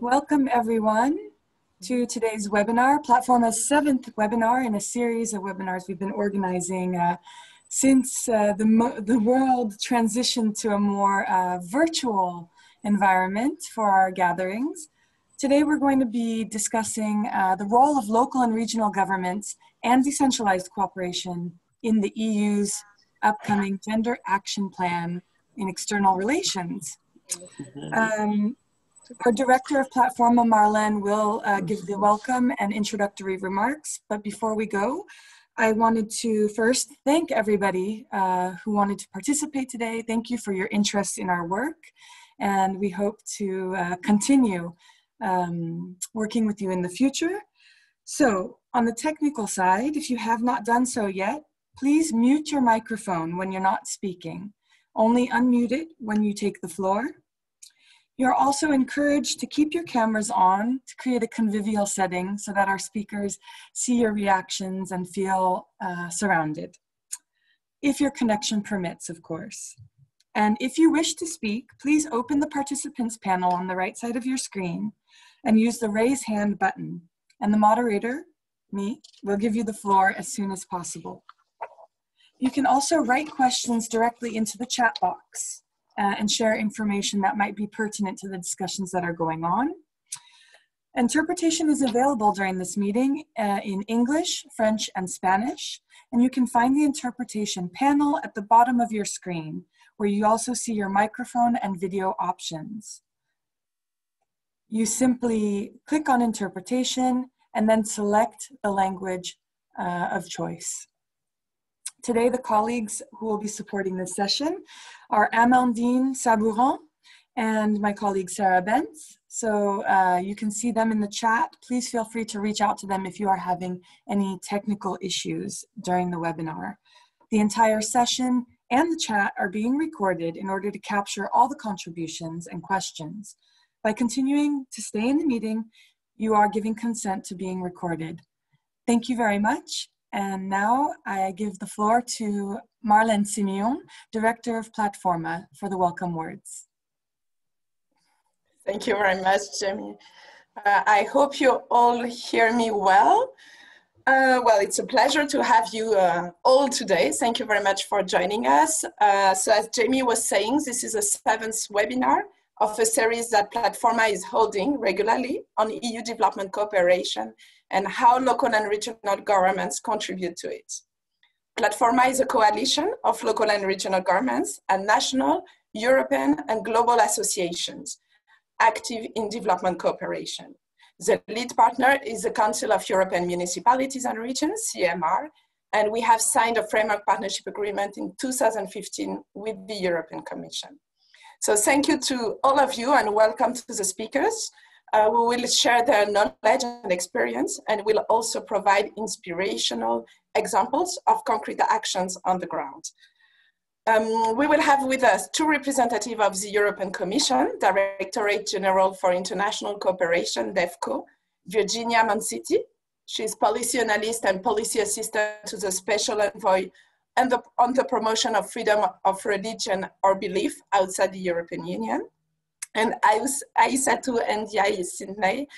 Welcome everyone to today's webinar, PLATFORMA's 7th webinar in a series of webinars we've been organizing since the world transitioned to a more virtual environment for our gatherings. Today we're going to be discussing the role of local and regional governments and decentralized cooperation in the EU's upcoming Gender Action Plan in External Relations. Our director of PLATFORMA, Marlene, will give the welcome and introductory remarks. But before we go, I wanted to first thank everybody who wanted to participate today. Thank you for your interest in our work. And we hope to continue working with you in the future. So on the technical side, if you have not done so yet, please mute your microphone when you're not speaking. Only unmute it when you take the floor. You're also encouraged to keep your cameras on to create a convivial setting so that our speakers see your reactions and feel surrounded. If your connection permits, of course. And if you wish to speak, please open the participants panel on the right side of your screen and use the raise hand button. And the moderator, me, will give you the floor as soon as possible. You can also write questions directly into the chat box and share information that might be pertinent to the discussions that are going on. Interpretation is available during this meeting in English, French, and Spanish, and you can find the interpretation panel at the bottom of your screen, where you also see your microphone and video options. You simply click on interpretation and then select the language of choice. Today, the colleagues who will be supporting this session are Amandine Sabourin and my colleague Sarah Benz. So you can see them in the chat. Please feel free to reach out to them if you are having any technical issues during the webinar. The entire session and the chat are being recorded in order to capture all the contributions and questions. By continuing to stay in the meeting, you are giving consent to being recorded. Thank you very much. And now I give the floor to Marlene Simeon, Director of PLATFORMA, for the welcome words. Thank you very much, Jamie. I hope you all hear me well. Well, it's a pleasure to have you all today. Thank you very much for joining us. So as Jamie was saying, this is a 7th webinar of a series that PLATFORMA is holding regularly on EU development cooperation and how local and regional governments contribute to it. PLATFORMA is a coalition of local and regional governments and national, European, and global associations active in development cooperation. The lead partner is the Council of European Municipalities and Regions, CMR, and we have signed a framework partnership agreement in 2015 with the European Commission. So thank you to all of you and welcome to the speakers who will share their knowledge and experience and will also provide inspirational examples of concrete actions on the ground. We will have with us 2 representatives of the European Commission, Directorate General for International Cooperation, DEVCO, Virginia Manciti. She's policy analyst and policy assistant to the Special Envoy on the promotion of freedom of religion or belief outside the European Union. And Aissatou Ndiaye Sydney,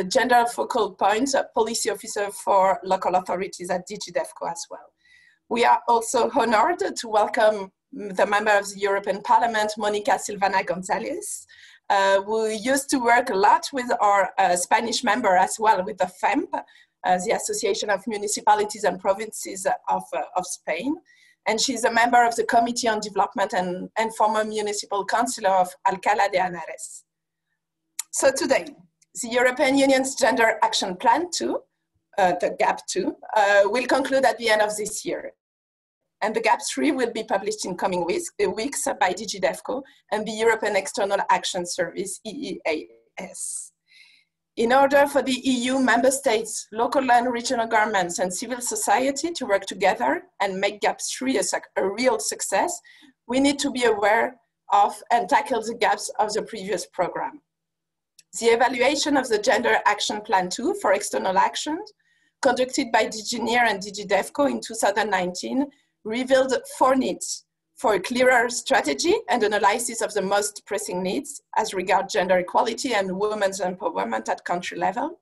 Gender Focal Point Policy Officer for Local Authorities at DG DEVCO as well. We are also honored to welcome the member of the European Parliament, Monica Silvana Gonzalez, who used to work a lot with our Spanish member as well, with the FEMP, the Association of Municipalities and Provinces of Spain. And she's a member of the Committee on Development and former municipal councillor of Alcalá de Henares. So today, the European Union's Gender Action Plan 2, the GAP 2, will conclude at the end of this year. And the GAP 3 will be published in coming weeks by DG DEVCO and the European External Action Service, EEAS. In order for the EU member states, local and regional governments and civil society to work together and make GAP 3 a real success, we need to be aware of and tackle the gaps of the previous program. The evaluation of the Gender Action Plan 2 for external actions, conducted by DG NEAR and DG DEVCO in 2019, revealed 4 needs for a clearer strategy and analysis of the most pressing needs as regards gender equality and women's empowerment at country level,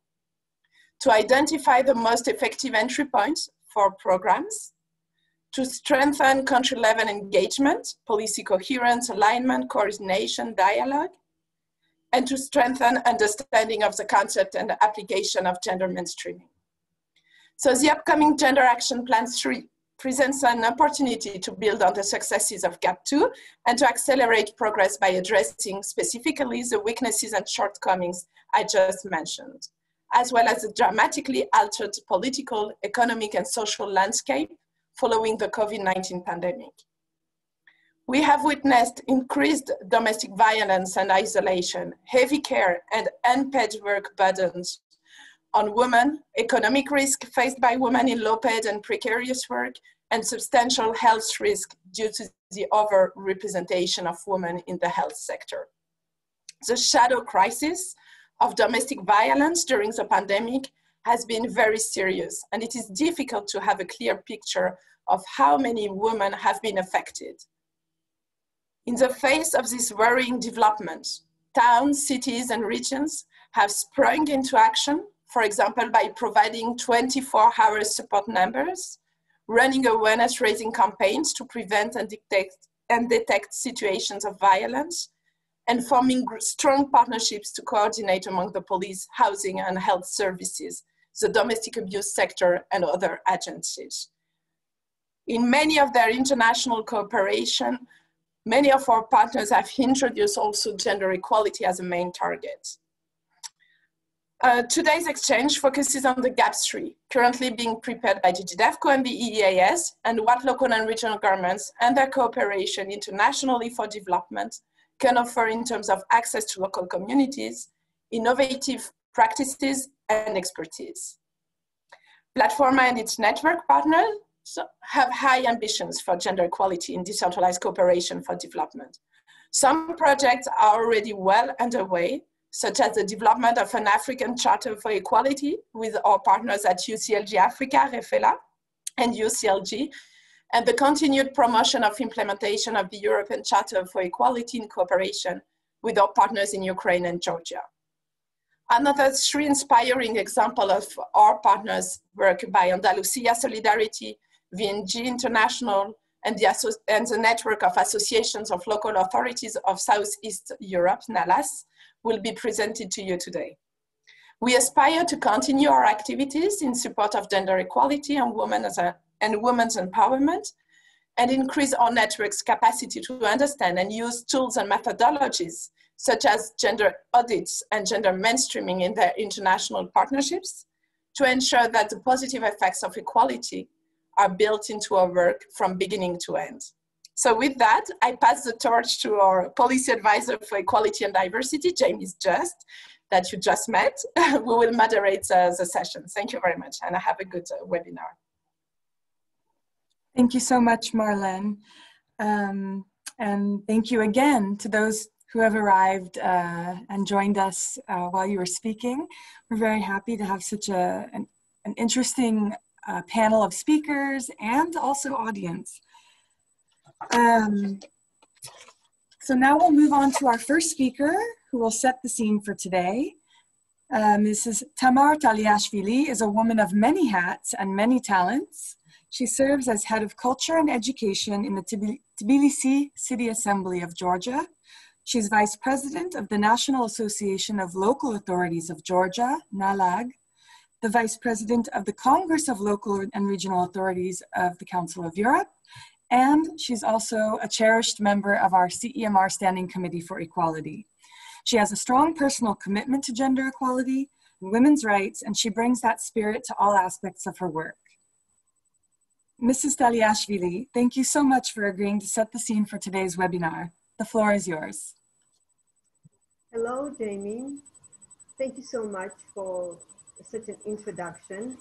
to identify the most effective entry points for programs, to strengthen country-level engagement, policy coherence, alignment, coordination, dialogue, and to strengthen understanding of the concept and the application of gender mainstreaming. So the upcoming Gender Action Plan 3 presents an opportunity to build on the successes of GAP 2 and to accelerate progress by addressing specifically the weaknesses and shortcomings I just mentioned, as well as the dramatically altered political, economic, and social landscape following the COVID-19 pandemic. We have witnessed increased domestic violence and isolation, heavy care and unpaid work burdens on women, economic risk faced by women in low-paid and precarious work, and substantial health risk due to the over-representation of women in the health sector. The shadow crisis of domestic violence during the pandemic has been very serious, and it is difficult to have a clear picture of how many women have been affected. In the face of this worrying development, towns, cities, and regions have sprung into action, for example, by providing 24-hour support numbers, running awareness-raising campaigns to prevent and detect situations of violence, and forming strong partnerships to coordinate among the police, housing, and health services, the domestic abuse sector, and other agencies. In many of their international cooperation, many of our partners have introduced also gender equality as a main target. Today's exchange focuses on the GAP 3, currently being prepared by DG DEVCO and the EEAS, and what local and regional governments and their cooperation internationally for development can offer in terms of access to local communities, innovative practices, and expertise. PLATFORMA and its network partners have high ambitions for gender equality in decentralized cooperation for development. Some projects are already well underway, such as the development of an African Charter for Equality with our partners at UCLG Africa, REFELA, and UCLG, and the continued promotion of implementation of the European Charter for Equality in cooperation with our partners in Ukraine and Georgia. Another 3 inspiring examples of our partners' work by Andalusia Solidarity, VNG International, and the network of associations of local authorities of Southeast Europe, NALAS, will be presented to you today. We aspire to continue our activities in support of gender equality and women's empowerment, and increase our network's capacity to understand and use tools and methodologies such as gender audits and gender mainstreaming in their international partnerships to ensure that the positive effects of equality are built into our work from beginning to end. So with that, I pass the torch to our policy advisor for equality and diversity, Jamie Just, that you just met, who will moderate the session. Thank you very much, and have a good webinar. Thank you so much, Marlene. And thank you again to those who have arrived and joined us while you were speaking. We're very happy to have such an interesting panel of speakers and also audience. So now we'll move on to our first speaker, who will set the scene for today. Mrs. Tamar Taliashvili is a woman of many hats and many talents. She serves as head of culture and education in the Tbilisi City Assembly of Georgia. She's vice president of the National Association of Local Authorities of Georgia, NALAG, the vice president of the Congress of Local and Regional Authorities of the Council of Europe, and she's also a cherished member of our CEMR Standing Committee for Equality. She has a strong personal commitment to gender equality and women's rights, and she brings that spirit to all aspects of her work. Mrs. Taliashvili, thank you so much for agreeing to set the scene for today's webinar. The floor is yours. Hello, Jamie. Thank you so much for such an introduction.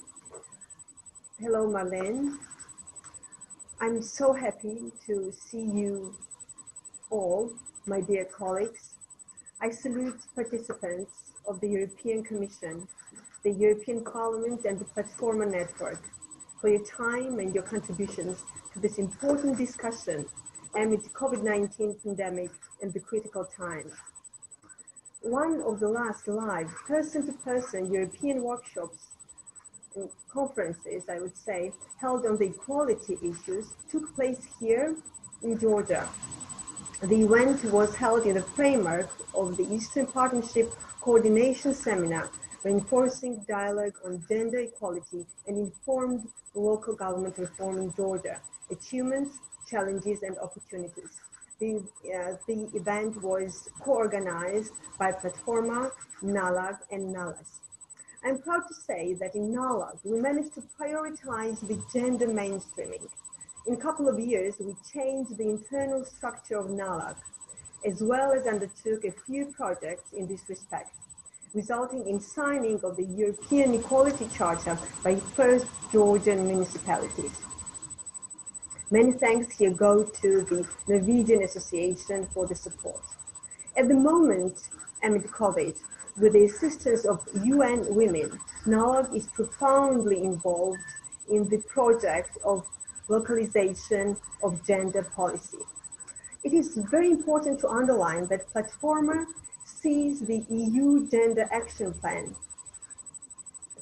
Hello, Marlene. I'm so happy to see you all, my dear colleagues. I salute participants of the European Commission, the European Parliament, and the PLATFORMA network for your time and your contributions to this important discussion amid COVID-19 pandemic and the critical times. One of the last live person-to-person European workshops and conferences, I would say, held on the equality issues took place here in Georgia. The event was held in the framework of the Eastern Partnership Coordination Seminar, reinforcing dialogue on gender equality and informed local government reform in Georgia, achievements, challenges, and opportunities. The event was co-organized by PLATFORMA, NALAG, and NALAS. I'm proud to say that in NALAG, we managed to prioritize the gender mainstreaming. In a couple of years, we changed the internal structure of NALAG, as well as undertook a few projects in this respect, resulting in signing of the European Equality Charter by first Georgian municipalities. Many thanks here go to the Norwegian Association for the support. At the moment, amid COVID, with the assistance of UN Women, NALAG is profoundly involved in the project of localization of gender policy. It is very important to underline that PLATFORMA sees the EU Gender Action Plan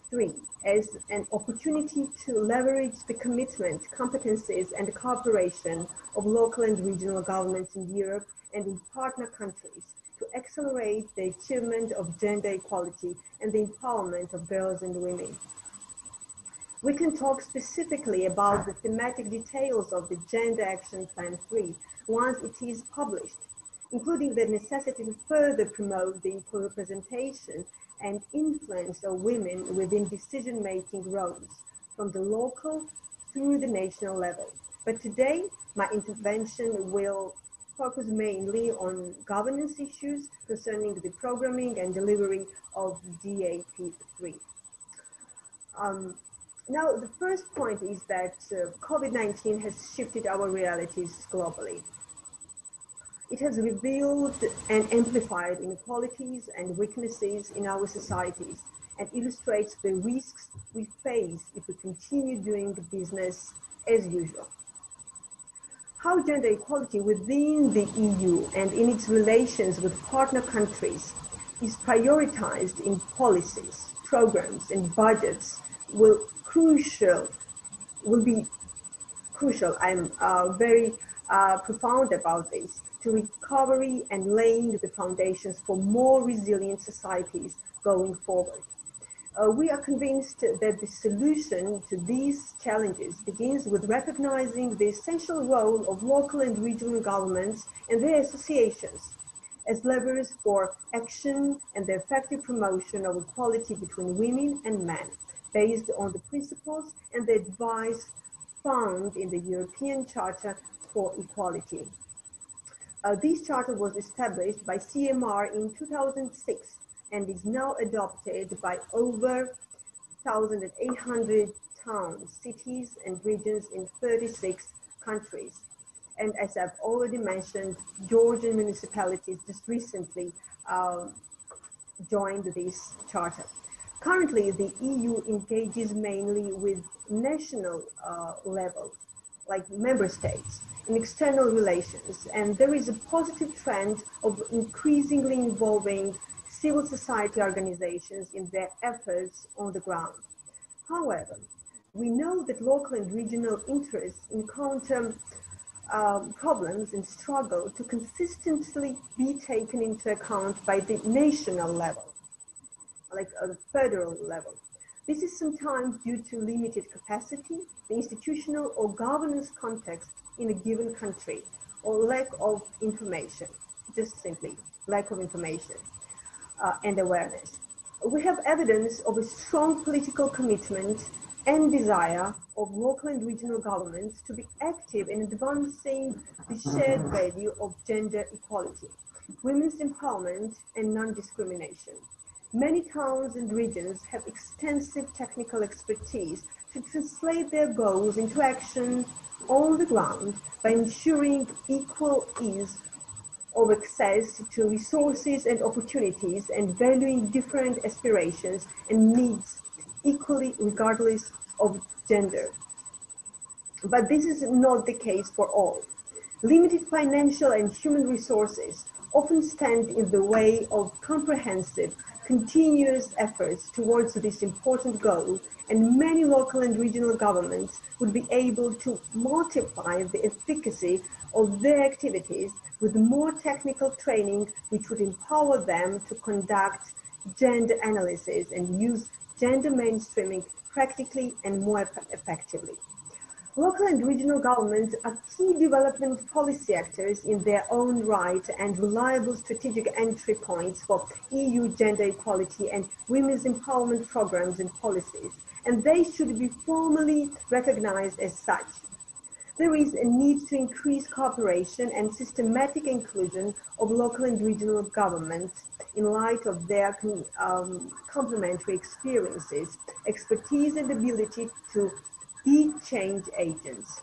3 as an opportunity to leverage the commitment, competences, and cooperation of local and regional governments in Europe and in partner countries to accelerate the achievement of gender equality and the empowerment of girls and women. We can talk specifically about the thematic details of the Gender Action Plan 3 once it is published, including the necessity to further promote the equal representation and influence of women within decision-making roles from the local through the national level. But today, my intervention will focus mainly on governance issues concerning the programming and delivery of GAP3. Now, the first point is that COVID-19 has shifted our realities globally. It has revealed and amplified inequalities and weaknesses in our societies and illustrates the risks we face if we continue doing business as usual. How gender equality within the EU and in its relations with partner countries is prioritized in policies, programs, and budgets will be crucial. I'm very profound about this, to recovery and laying the foundations for more resilient societies going forward. We are convinced that the solution to these challenges begins with recognizing the essential role of local and regional governments and their associations as levers for action and the effective promotion of equality between women and men, based on the principles and the advice found in the European Charter for Equality. This charter was established by CMR in 2006 and is now adopted by over 1,800 towns, cities, and regions in 36 countries. And as I've already mentioned, Georgian municipalities just recently joined this charter. Currently, the EU engages mainly with national level, like member states, in external relations, and there is a positive trend of increasingly involving civil society organizations in their efforts on the ground. However, we know that local and regional interests encounter problems and struggle to consistently be taken into account by the national level, like a federal level. This is sometimes due to limited capacity, the institutional or governance context in a given country, or lack of information, just simply lack of information and awareness. We have evidence of a strong political commitment and desire of local and regional governments to be active in advancing the shared value of gender equality, women's empowerment, and non-discrimination. Many towns and regions have extensive technical expertise to translate their goals into action on the ground by ensuring equal ease of access to resources and opportunities and valuing different aspirations and needs equally regardless of gender. But this is not the case for all. Limited financial and human resources often stand in the way of comprehensive, continuous efforts towards this important goal, and many local and regional governments would be able to multiply the efficacy of their activities with more technical training, which would empower them to conduct gender analysis and use gender mainstreaming practically and more effectively. Local and regional governments are key development policy actors in their own right and reliable strategic entry points for EU gender equality and women's empowerment programs and policies, and they should be formally recognized as such. There is a need to increase cooperation and systematic inclusion of local and regional governments in light of their complementary experiences, expertise, and ability to be change agents.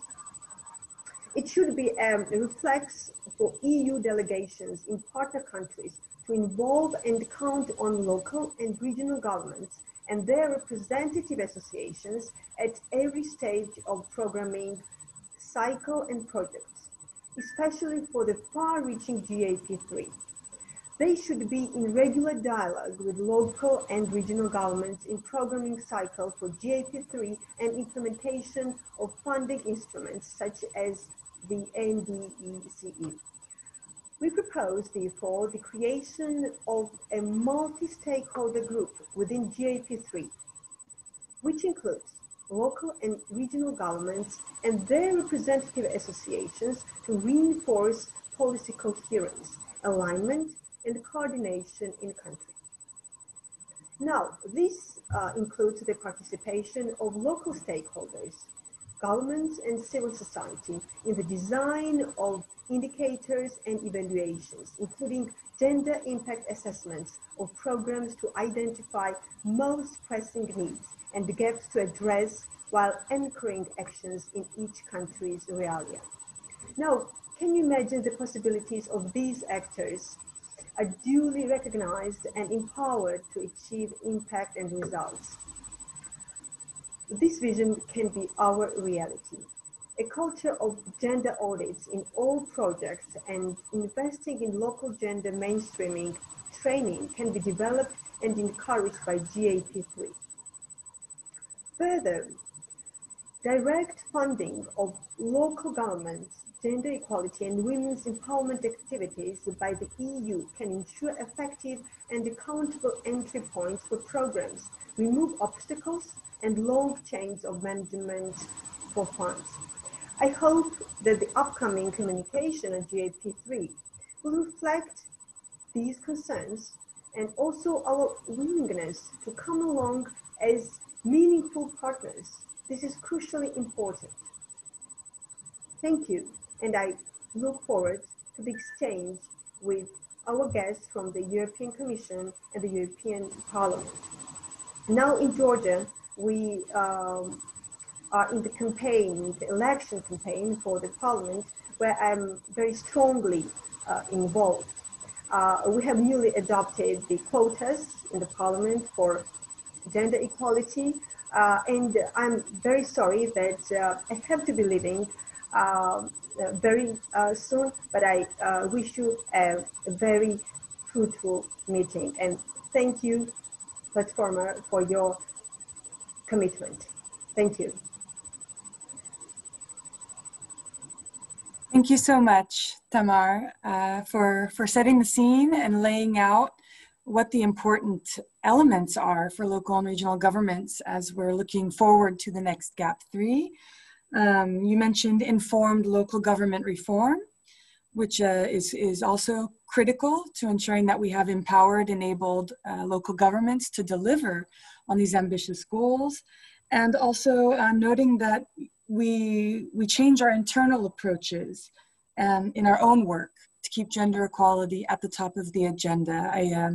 It should be a reflex for EU delegations in partner countries to involve and count on local and regional governments and their representative associations at every stage of programming cycle and projects, especially for the far-reaching GAP3. They should be in regular dialogue with local and regional governments in programming cycle for GAP3 and implementation of funding instruments such as the NDECE. We propose, therefore, the creation of a multi-stakeholder group within GAP3, which includes local and regional governments and their representative associations to reinforce policy coherence, alignment, and coordination in country. Now, this includes the participation of local stakeholders, governments, and civil society in the design of indicators and evaluations, including gender impact assessments of programs to identify most pressing needs and the gaps to address while anchoring actions in each country's realia. Now, can you imagine the possibilities of these actors are duly recognized and empowered to achieve impact and results? This vision can be our reality. A culture of gender audits in all projects and investing in local gender mainstreaming training can be developed and encouraged by GAP3. Further, direct funding of local governments, gender equality and women's empowerment activities by the EU can ensure effective and accountable entry points for programs, remove obstacles and long chains of management for funds. I hope that the upcoming communication on GAP3 will reflect these concerns and also our willingness to come along as meaningful partners. This is crucially important. Thank you, and I look forward to the exchange with our guests from the European Commission and the European Parliament. Now in Georgia, we are in the campaign, the election campaign for the Parliament, where I'm very strongly involved. We have newly adopted the quotas in the Parliament for gender equality, and I'm very sorry that I have to be leaving very soon, but I wish you a very fruitful meeting, and thank you, PLATFORMA, for your commitment. Thank you. Thank you so much, Tamar, for setting the scene and laying out what the important elements are for local and regional governments as we're looking forward to the next GAP3. You mentioned informed local government reform, which is also critical to ensuring that we have empowered, enabled local governments to deliver on these ambitious goals, and also noting that we change our internal approaches in our own work to keep gender equality at the top of the agenda. I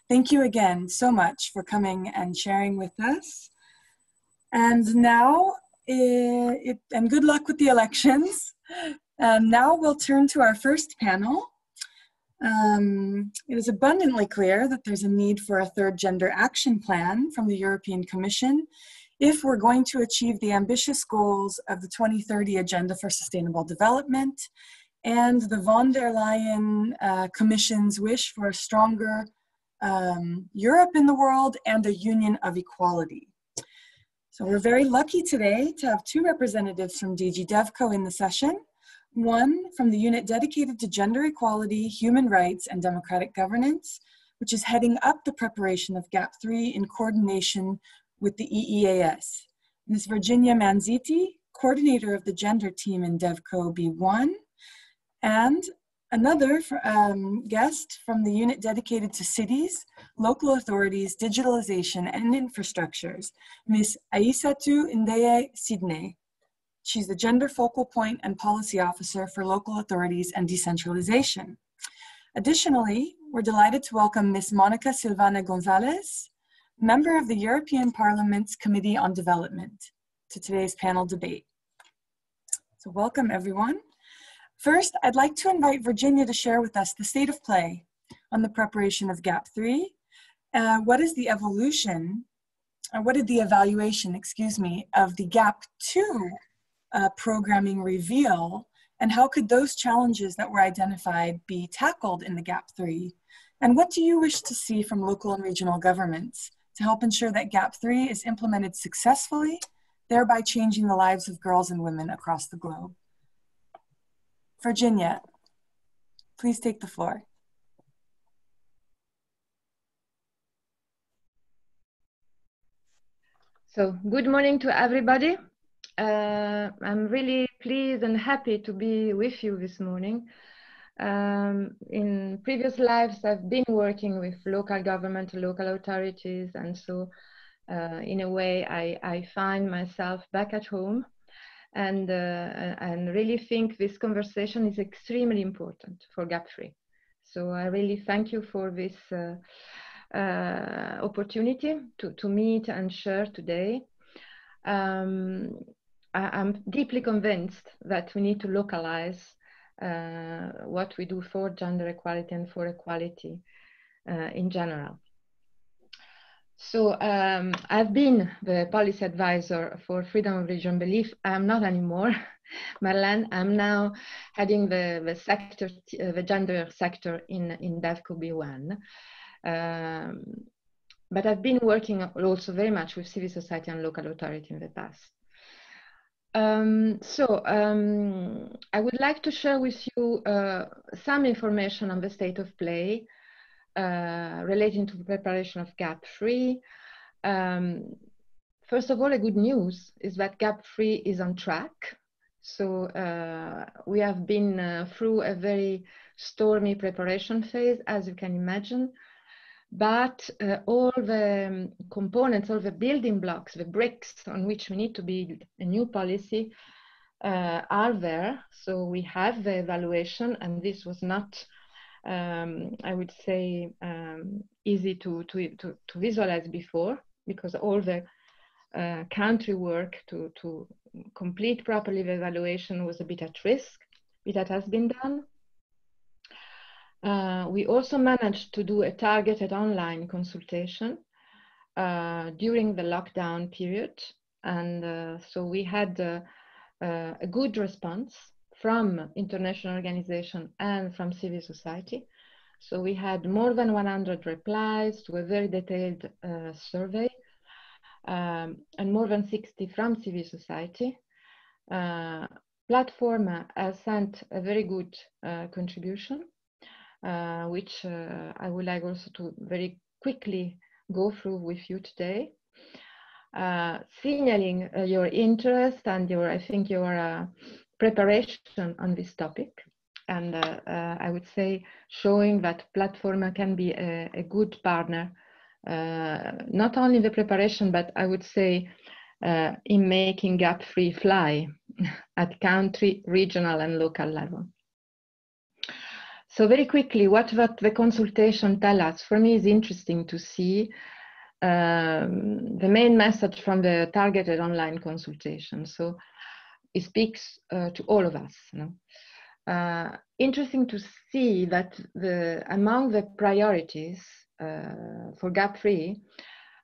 thank you again so much for coming and sharing with us. And now, and good luck with the elections. Now we'll turn to our first panel. It is abundantly clear that there's a need for a third gender action plan from the European Commission if we're going to achieve the ambitious goals of the 2030 Agenda for Sustainable Development and the von der Leyen Commission's wish for a stronger Europe in the world and a union of equality. So we're very lucky today to have two representatives from DG DEVCO in the session. One from the unit dedicated to gender equality, human rights, and democratic governance, which is heading up the preparation of GAP 3 in coordination with the EEAS. Ms. Virginia Manziti, coordinator of the gender team in DEVCO B1, and another guest from the unit dedicated to cities, local authorities, digitalization, and infrastructures, Ms. Aissatou Ndeye Sidney. She's the gender focal point and policy officer for local authorities and decentralization. Additionally, we're delighted to welcome Ms. Monica Silvana Gonzalez, member of the European Parliament's Committee on Development, to today's panel debate. So welcome everyone. First, I'd like to invite Virginia to share with us the state of play on the preparation of GAP 3. What is the evaluation, of the GAP 2 programming reveal, and how could those challenges that were identified be tackled in the GAP 3? And what do you wish to see from local and regional governments to help ensure that GAP 3 is implemented successfully, thereby changing the lives of girls and women across the globe? Virginia, please take the floor. So, good morning to everybody. I'm really pleased and happy to be with you this morning. In previous lives, I've been working with local government, local authorities, and so in a way, I find myself back at home, and really think this conversation is extremely important for GAP 3. So I really thank you for this opportunity to meet and share today. I'm deeply convinced that we need to localize what we do for gender equality and for equality in general. So I've been the policy advisor for freedom of religion belief. I'm not anymore, Marlene. I'm now heading the sector, the gender sector in DEVCO B1. But I've been working also very much with civil society and local authority in the past. I would like to share with you some information on the state of play relating to the preparation of GAP 3. First of all, a good news is that GAP 3 is on track. So we have been through a very stormy preparation phase, as you can imagine. But all the components, all the building blocks, the bricks on which we need to build a new policy are there. So we have the evaluation, and this was not, I would say, easy to visualize before, because all the country work to complete properly the evaluation was a bit at risk, but that has been done. We also managed to do a targeted online consultation during the lockdown period. And so we had a good response from international organizations and from civil society. So we had more than 100 replies to a very detailed survey, and more than 60 from civil society. PLATFORMA has sent a very good contribution, which I would like also to very quickly go through with you today, signaling your interest and I think your preparation on this topic. And I would say showing that PLATFORMA can be a good partner, not only in the preparation, but I would say in making GAP 3 fly at country, regional, and local level. So very quickly, what the consultation tell us, for me is interesting to see the main message from the targeted online consultation. So it speaks to all of us. You know? Interesting to see that among the priorities for GAP 3,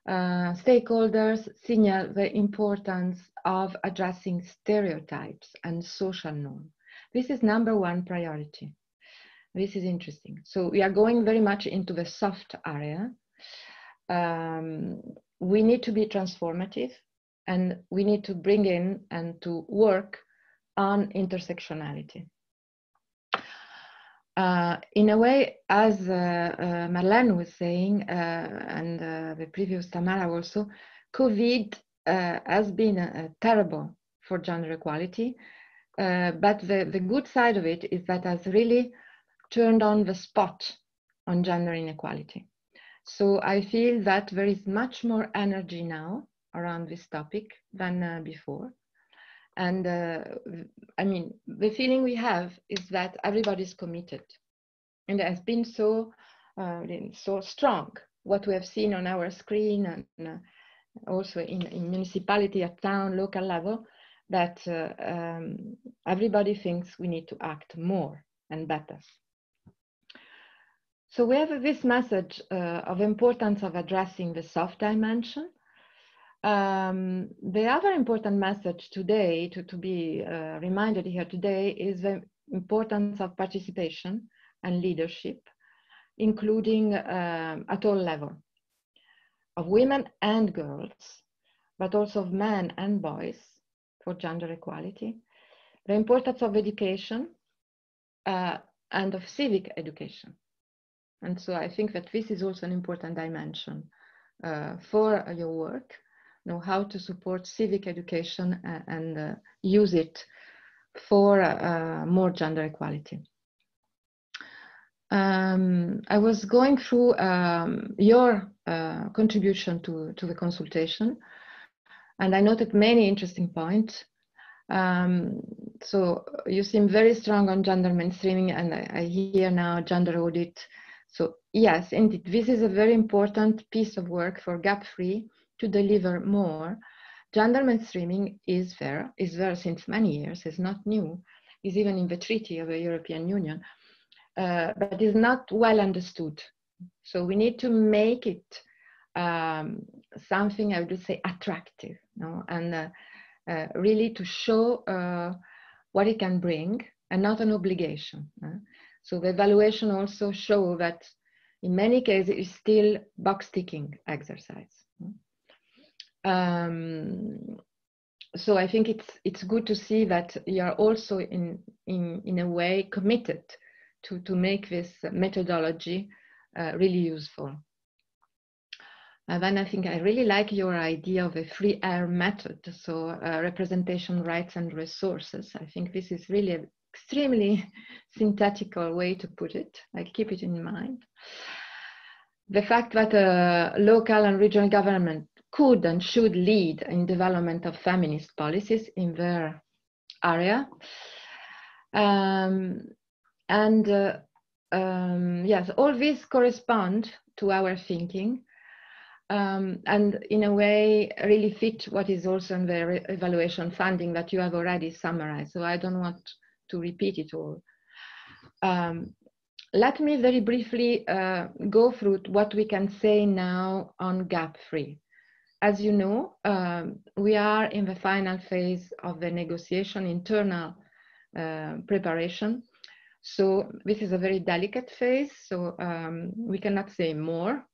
stakeholders signal the importance of addressing stereotypes and social norms. This is #1 priority. This is interesting. So we are going very much into the soft area. We need to be transformative, and we need to bring in and to work on intersectionality. In a way, as Marlene was saying, and the previous Tamara also, COVID has been terrible for gender equality, but the good side of it is that has really turned on the spot on gender inequality. So I feel that there is much more energy now around this topic than before. And I mean, the feeling we have is that everybody's committed. And it has been so strong, what we have seen on our screen and also in municipality, at town, local level, that everybody thinks we need to act more and better. So we have this message of importance of addressing the soft dimension. The other important message today, to be reminded here today, is the importance of participation and leadership, including at all levels, of women and girls, but also of men and boys for gender equality, the importance of education and of civic education. And so I think that this is also an important dimension for your work, know how to support civic education and use it for more gender equality. I was going through your contribution to the consultation, and I noted many interesting points. So you seem very strong on gender mainstreaming, and I hear now gender audit. So yes, indeed, this is a very important piece of work for gap-free to deliver more. Gender mainstreaming is there since many years, it's not new, is even in the Treaty of the European Union, but is not well understood. So we need to make it something, I would say, attractive, you know, and really to show what it can bring and not an obligation. So the evaluation also show that in many cases it's still box ticking exercise. So I think it's good to see that you are also in a way committed to make this methodology really useful. And then I think I really like your idea of a free air method. So representation, rights and resources. I think this is really an extremely synthetical way to put it. I keep it in mind. The fact that local and regional government could and should lead in development of feminist policies in their area. Yes, all this correspond to our thinking and in a way really fit what is also in the evaluation funding that you have already summarized. So I don't want to repeat it all. Let me very briefly go through what we can say now on gap-free. As you know, we are in the final phase of the negotiation, internal preparation. So this is a very delicate phase, so we cannot say more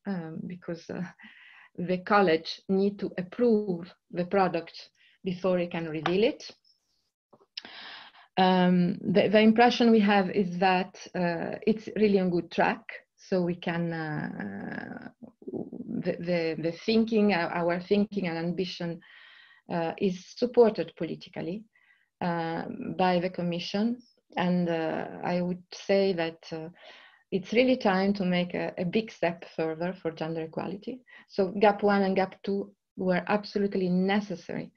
because the college need to approve the product before it can reveal it. The impression we have is that it's really on good track, so we can, the thinking, our thinking and ambition is supported politically by the Commission. And I would say that it's really time to make a big step further for gender equality. So GAP 1 and GAP 2 were absolutely necessary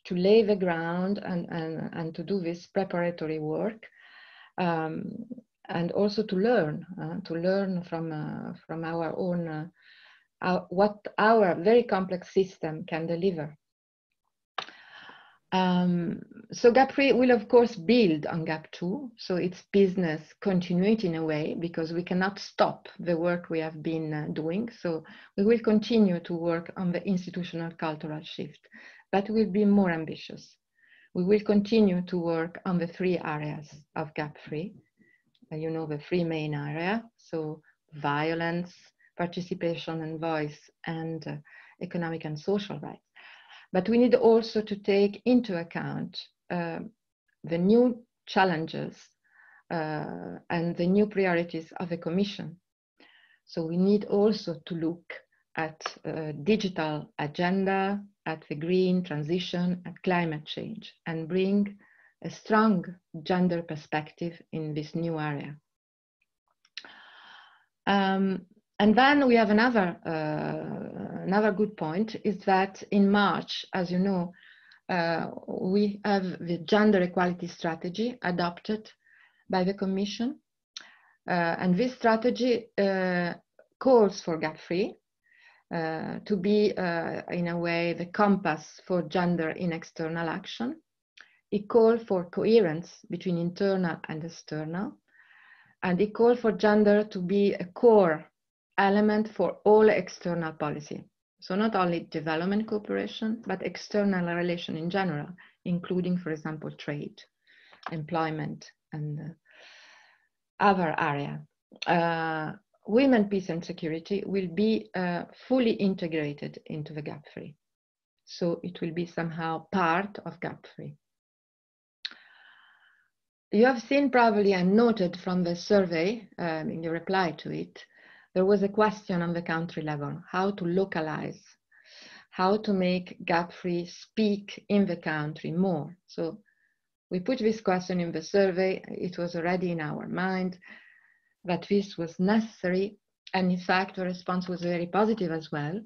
to lay the ground and to do this preparatory work, and also to learn from our own, what our very complex system can deliver. So GAP 3 will of course build on GAP 2, so it's business continuity in a way, because we cannot stop the work we have been doing. So we will continue to work on the institutional cultural shift, but we'll be more ambitious. we will continue to work on the 3 areas of gap-free. You know, the 3 main areas, so violence, participation and voice, and economic and social rights. But we need also to take into account the new challenges and the new priorities of the Commission. So we need also to look at digital agenda, at the green transition, at climate change, and bring a strong gender perspective in this new area. And then we have another good point is that in March, as you know, we have the gender equality strategy adopted by the Commission. And this strategy calls for gap-free to be, in a way, the compass for gender in external action. It calls for coherence between internal and external. And it calls for gender to be a core element for all external policy. So not only development cooperation, but external relation in general, including, for example, trade, employment, and other areas. Women, peace and security will be fully integrated into the gap-free. So it will be somehow part of gap-free. You have seen probably and noted from the survey, in your reply to it, there was a question on the country level, how to localize, how to make gap-free speak in the country more. So we put this question in the survey. It was already in our mind that this was necessary. And in fact, the response was very positive as well.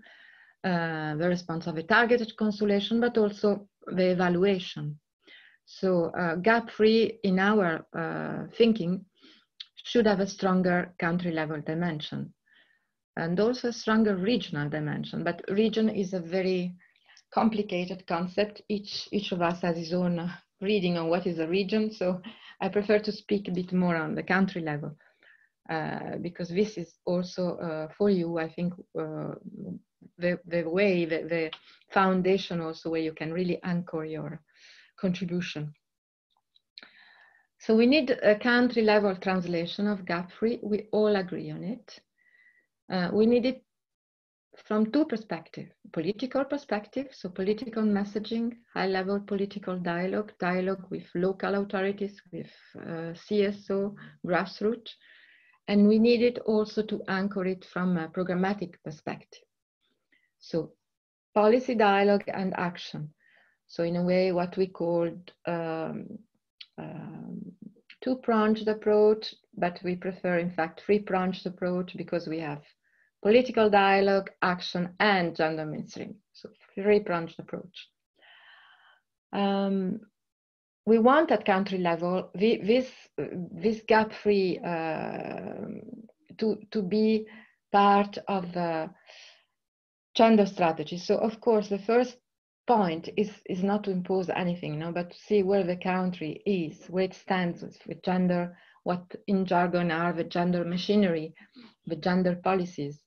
The response of a targeted consultation, but also the evaluation. So gap-free in our thinking should have a stronger country level dimension and also a stronger regional dimension. But region is a very complicated concept. Each of us has his own reading on what is a region. So I prefer to speak a bit more on the country level because this is also for you, I think, the foundation also where you can really anchor your contribution. So we need a country level translation of gap-free. We all agree on it. We need it from 2 perspectives: political perspective, so political messaging, high level political dialogue with local authorities, with CSO, grassroots, and we need it also to anchor it from a programmatic perspective. So policy dialogue and action. So in a way, what we called 2-pronged approach, but we prefer in fact 3-pronged approach because we have political dialogue, action, and gender mainstream. So 3-pronged approach. We want at country level this gap-free to be part of the gender strategy. So of course, the first point is not to impose anything, no, but to see where the country is, where it stands with gender, what in jargon are the gender machinery, the gender policies,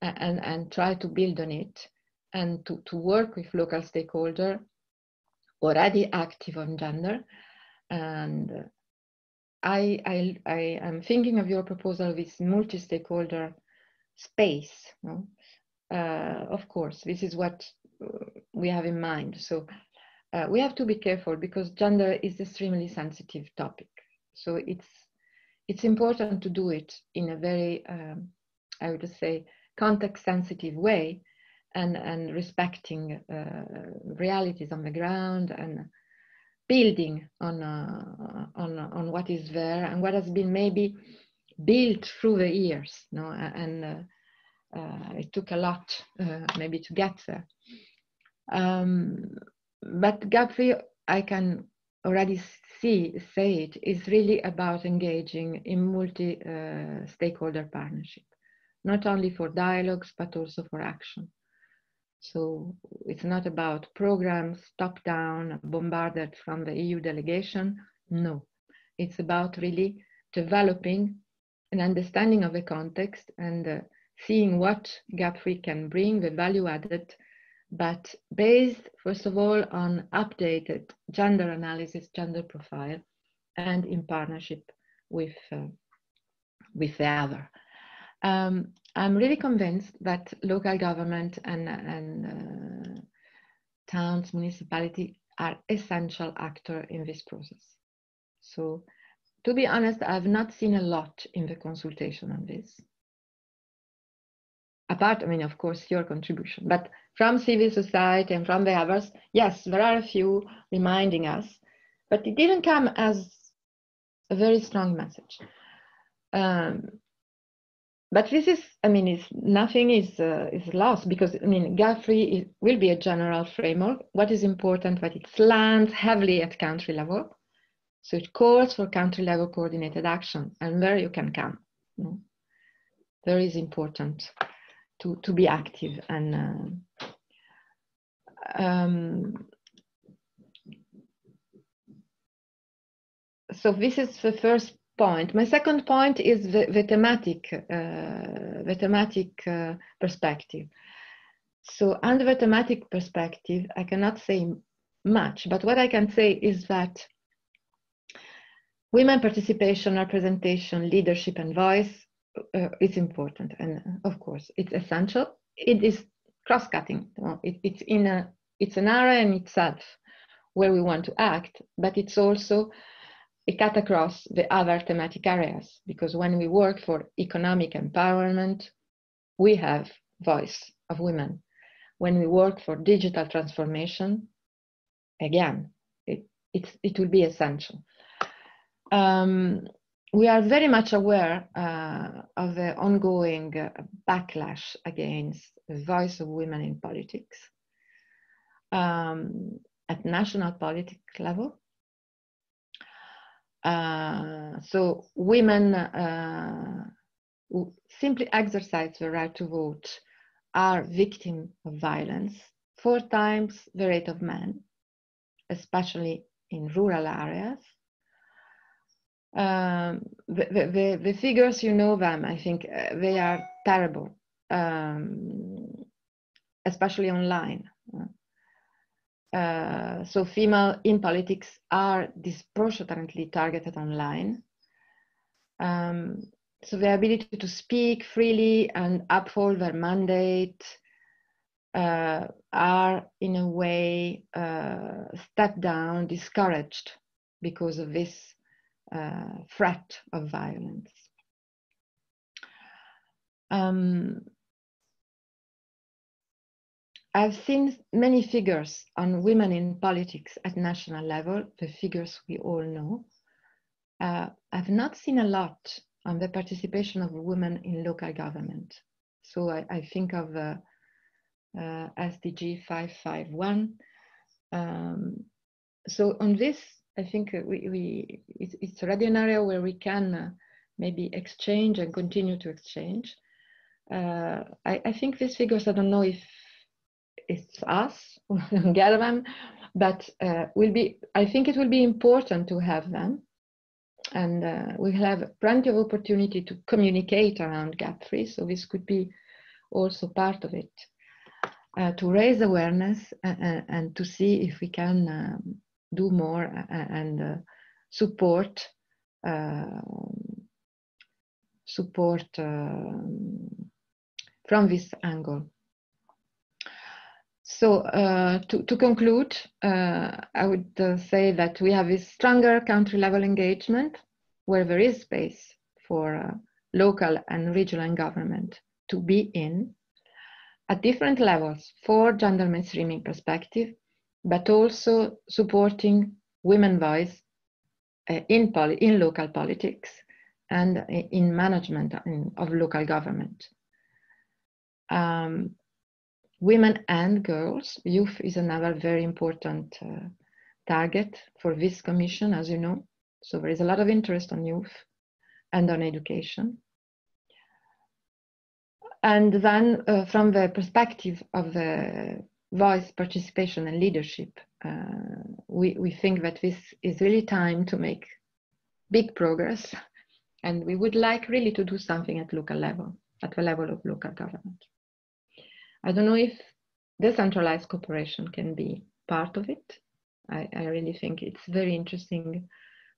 and try to build on it and to work with local stakeholders already active on gender. And I am thinking of your proposal, this multi-stakeholder space. No? Of course, this is what we have in mind. So we have to be careful because gender is an extremely sensitive topic. So it's important to do it in a very, I would say, context-sensitive way and respecting realities on the ground and building on what is there and what has been maybe built through the years. No? And it took a lot maybe to get there. But gap-free, I can already say it, is really about engaging in multi-stakeholder partnership, not only for dialogues, but also for action. So it's not about programs top-down, bombarded from the EU delegation. No, it's about really developing an understanding of the context and seeing what gap-free can bring, the value added, but based, first of all, on updated gender analysis, gender profile, and in partnership with the other. I'm really convinced that local government and towns, municipality are essential actors in this process. So, to be honest, I've not seen a lot in the consultation on this. Apart, I mean, of course, your contribution, but from civil society and from the others, yes, there are a few reminding us, but it didn't come as a very strong message. But this is, I mean, nothing is lost, because, I mean, GAFRI will be a general framework. What is important, that it lands heavily at country level. So it calls for country level coordinated action, and where you can come. You know, very is important to be active. And so this is the first point. My second point is the thematic perspective. So under the thematic perspective, I cannot say much, but what I can say is that women participation, representation, leadership, and voice is important, and of course it's essential. It is cross-cutting. It's an area in itself where we want to act, but it's also a cut across the other thematic areas, because when we work for economic empowerment, we have voice of women. When we work for digital transformation, again, it will be essential. We are very much aware of the ongoing backlash against the voice of women in politics at national politics level. So women who simply exercise the right to vote are victims of violence 4 times the rate of men, especially in rural areas. The figures, you know them, I think they are terrible, especially online. So female in politics are disproportionately targeted online. So the ability to speak freely and uphold their mandate are in a way stepped down, discouraged because of this threat of violence. I've seen many figures on women in politics at national level, the figures we all know. I've not seen a lot on the participation of women in local government. So I think of SDG 551. So on this, I think it's already an area where we can maybe exchange and continue to exchange. I think these figures, I don't know if it's us who get them, but I think it will be important to have them. And we'll have plenty of opportunity to communicate around GAP3, so this could be also part of it, to raise awareness and to see if we can do more and support from this angle. So to conclude, I would say that we have a stronger country level engagement where there is space for local and regional government to be in at different levels for gender mainstreaming perspective, but also supporting women's voice in local politics and in management of local government. Women and girls, youth is another very important target for this commission, as you know. So there is a lot of interest on youth and on education. And then from the perspective of the voice, participation and leadership, we think that this is really time to make big progress. And we would like really to do something at local level, at the level of local government. I don't know if decentralized cooperation can be part of it. I really think it's a very interesting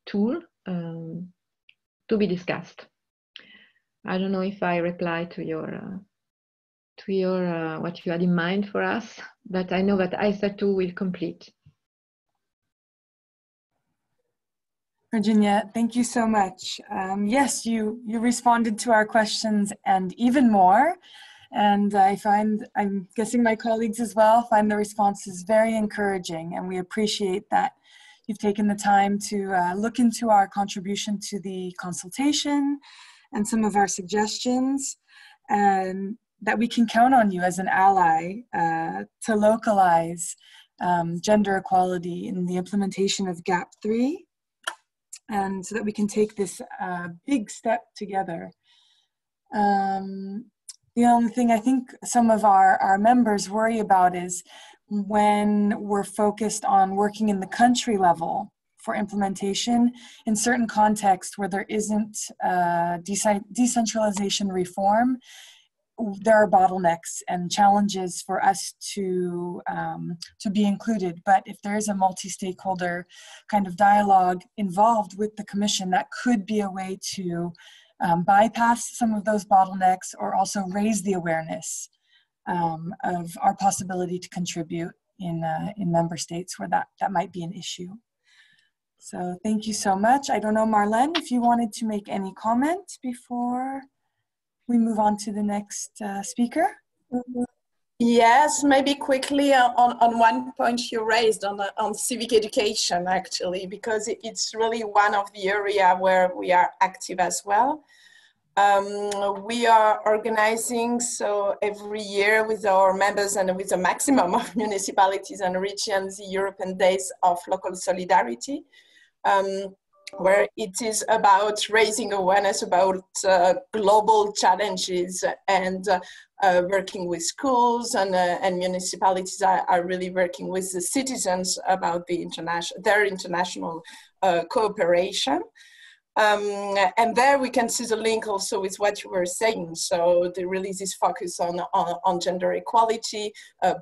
tool to be discussed. I don't know if I reply to your what you had in mind for us, but I know that ISA 2 will complete. Virginia, thank you so much. Yes, you responded to our questions and even more. And I'm guessing my colleagues as well find the responses very encouraging, and we appreciate that you've taken the time to look into our contribution to the consultation and some of our suggestions, and that we can count on you as an ally to localize gender equality in the implementation of GAP 3, and so that we can take this big step together. The only thing I think some of our members worry about is when we're focused on working in the country level for implementation in certain contexts where there isn't decentralization reform, there are bottlenecks and challenges for us to be included. But if there is a multi-stakeholder kind of dialogue involved with the Commission, that could be a way to bypass some of those bottlenecks, or also raise the awareness of our possibility to contribute in member states where that might be an issue. So thank you so much. I don't know, Marlene, if you wanted to make any comment before we move on to the next speaker. Yes, maybe quickly on one point you raised on civic education, actually, because it's really one of the area where we are active as well. We are organizing, so every year with our members and with a maximum of municipalities and regions, the European Days of Local Solidarity, where it is about raising awareness about global challenges, and working with schools and municipalities are really working with the citizens about their international cooperation. And there we can see the link also with what you were saying. So there really is this focus on gender equality,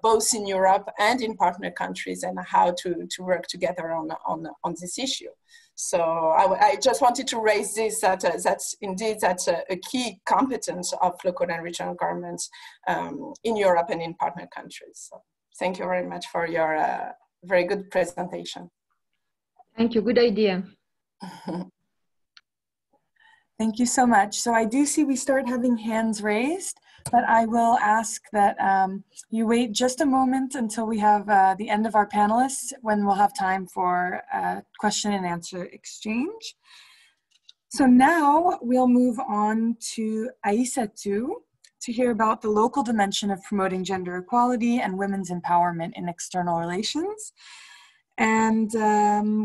both in Europe and in partner countries, and how to work together on this issue. So I just wanted to raise this, that's a key competence of local and regional governments in Europe and in partner countries. So thank you very much for your very good presentation. Thank you, good idea. Thank you so much. So I do see we start having hands raised, but I will ask that you wait just a moment until we have the end of our panelists, when we'll have time for question and answer exchange. So now we'll move on to ISA 2 to hear about the local dimension of promoting gender equality and women's empowerment in external relations. And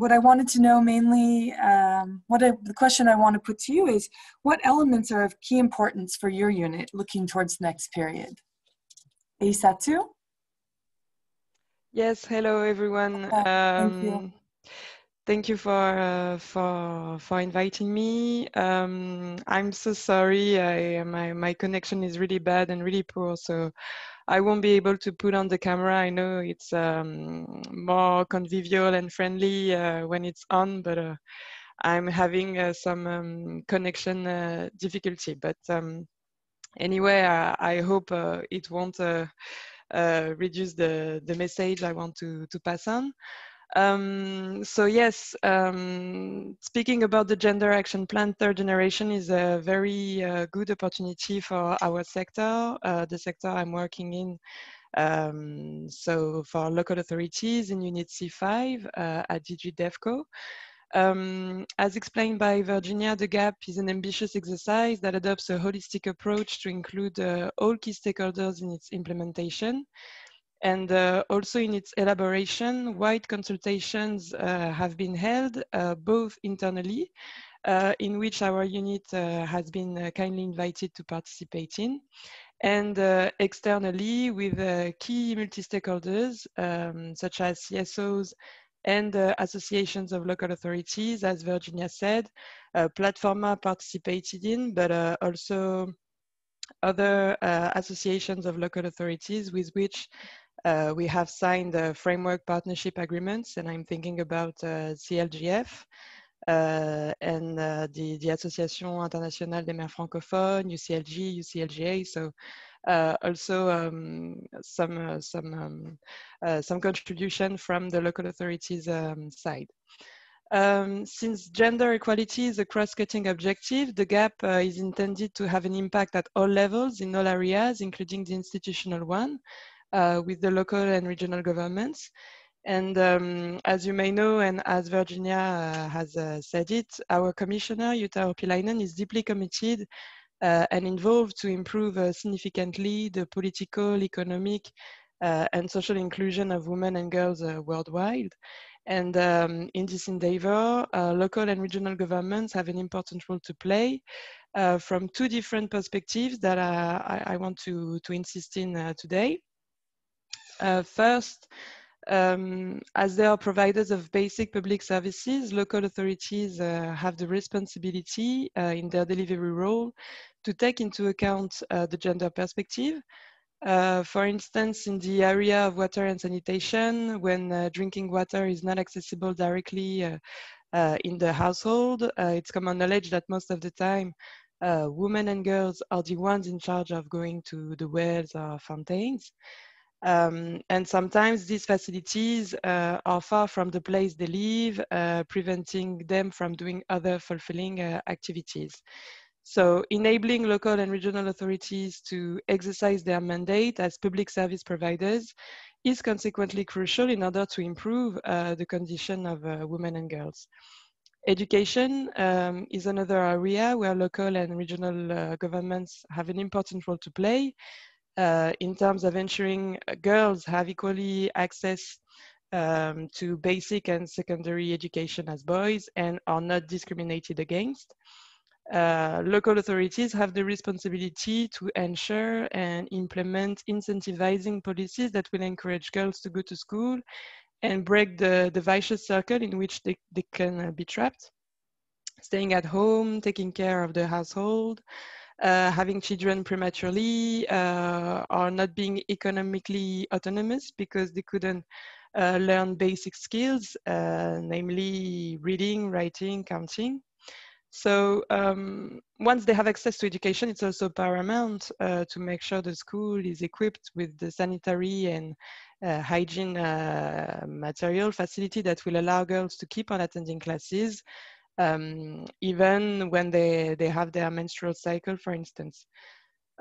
what I wanted to know mainly, the question I want to put to you is, what elements are of key importance for your unit looking towards the next period? ISA 2? Yes, hello everyone. Thank you. Thank you for inviting me. I'm so sorry, my connection is really bad and really poor, so I won't be able to put on the camera. I know it's more convivial and friendly when it's on, but I'm having some connection difficulty. But anyway, I hope it won't reduce the message I want to pass on. So yes, speaking about the Gender Action Plan, third generation is a very good opportunity for our sector, the sector I'm working in. So for local authorities in Unit C5 at DG DEVCO. As explained by Virginia, the GAP is an ambitious exercise that adopts a holistic approach to include all key stakeholders in its implementation. And also in its elaboration, wide consultations have been held, both internally, in which our unit has been kindly invited to participate in, and externally with key multi-stakeholders, such as CSOs and associations of local authorities, as Virginia said. PLATFORMA participated in, but also other associations of local authorities with which We have signed framework partnership agreements, and I'm thinking about CLGF and the Association Internationale des Mères Francophones, UCLG, UCLGA. So also some contribution from the local authorities side. Since gender equality is a cross-cutting objective, the GAP is intended to have an impact at all levels in all areas, including the institutional one, with the local and regional governments. And as you may know, and as Virginia has said it, our commissioner, Jutta Urpilainen, is deeply committed and involved to improve significantly the political, economic, and social inclusion of women and girls worldwide. And in this endeavor, local and regional governments have an important role to play from two different perspectives that I want to insist in today. First, as they are providers of basic public services, local authorities have the responsibility in their delivery role to take into account the gender perspective. For instance, in the area of water and sanitation, when drinking water is not accessible directly in the household, it's common knowledge that most of the time, women and girls are the ones in charge of going to the wells or fountains. And sometimes these facilities are far from the place they live, preventing them from doing other fulfilling activities. So enabling local and regional authorities to exercise their mandate as public service providers is consequently crucial in order to improve the condition of women and girls. Education is another area where local and regional governments have an important role to play in terms of ensuring girls have equally access to basic and secondary education as boys and are not discriminated against. Local authorities have the responsibility to ensure and implement incentivizing policies that will encourage girls to go to school and break the vicious circle in which they can be trapped. Staying at home, taking care of the household, having children prematurely, or not being economically autonomous because they couldn't learn basic skills, namely reading, writing, counting. So once they have access to education, it's also paramount to make sure the school is equipped with the sanitary and hygiene material facility that will allow girls to keep on attending classes, even when they have their menstrual cycle, for instance.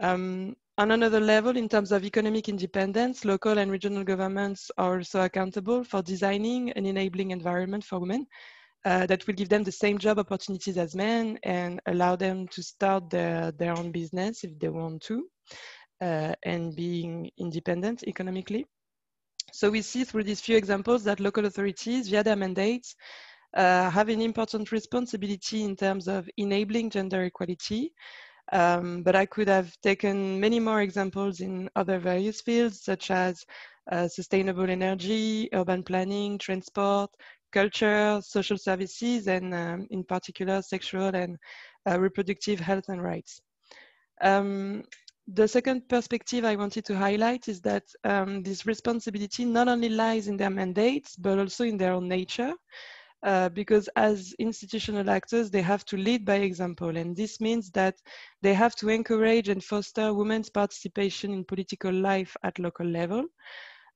On another level, in terms of economic independence, local and regional governments are also accountable for designing an enabling environment for women that will give them the same job opportunities as men and allow them to start their own business if they want to, and being independent economically. So we see through these few examples that local authorities, via their mandates, have an important responsibility in terms of enabling gender equality. But I could have taken many more examples in other various fields, such as sustainable energy, urban planning, transport, culture, social services, and in particular, sexual and reproductive health and rights. The second perspective I wanted to highlight is that this responsibility not only lies in their mandates, but also in their own nature. Because as institutional actors, they have to lead by example. And this means that they have to encourage and foster women's participation in political life at local level.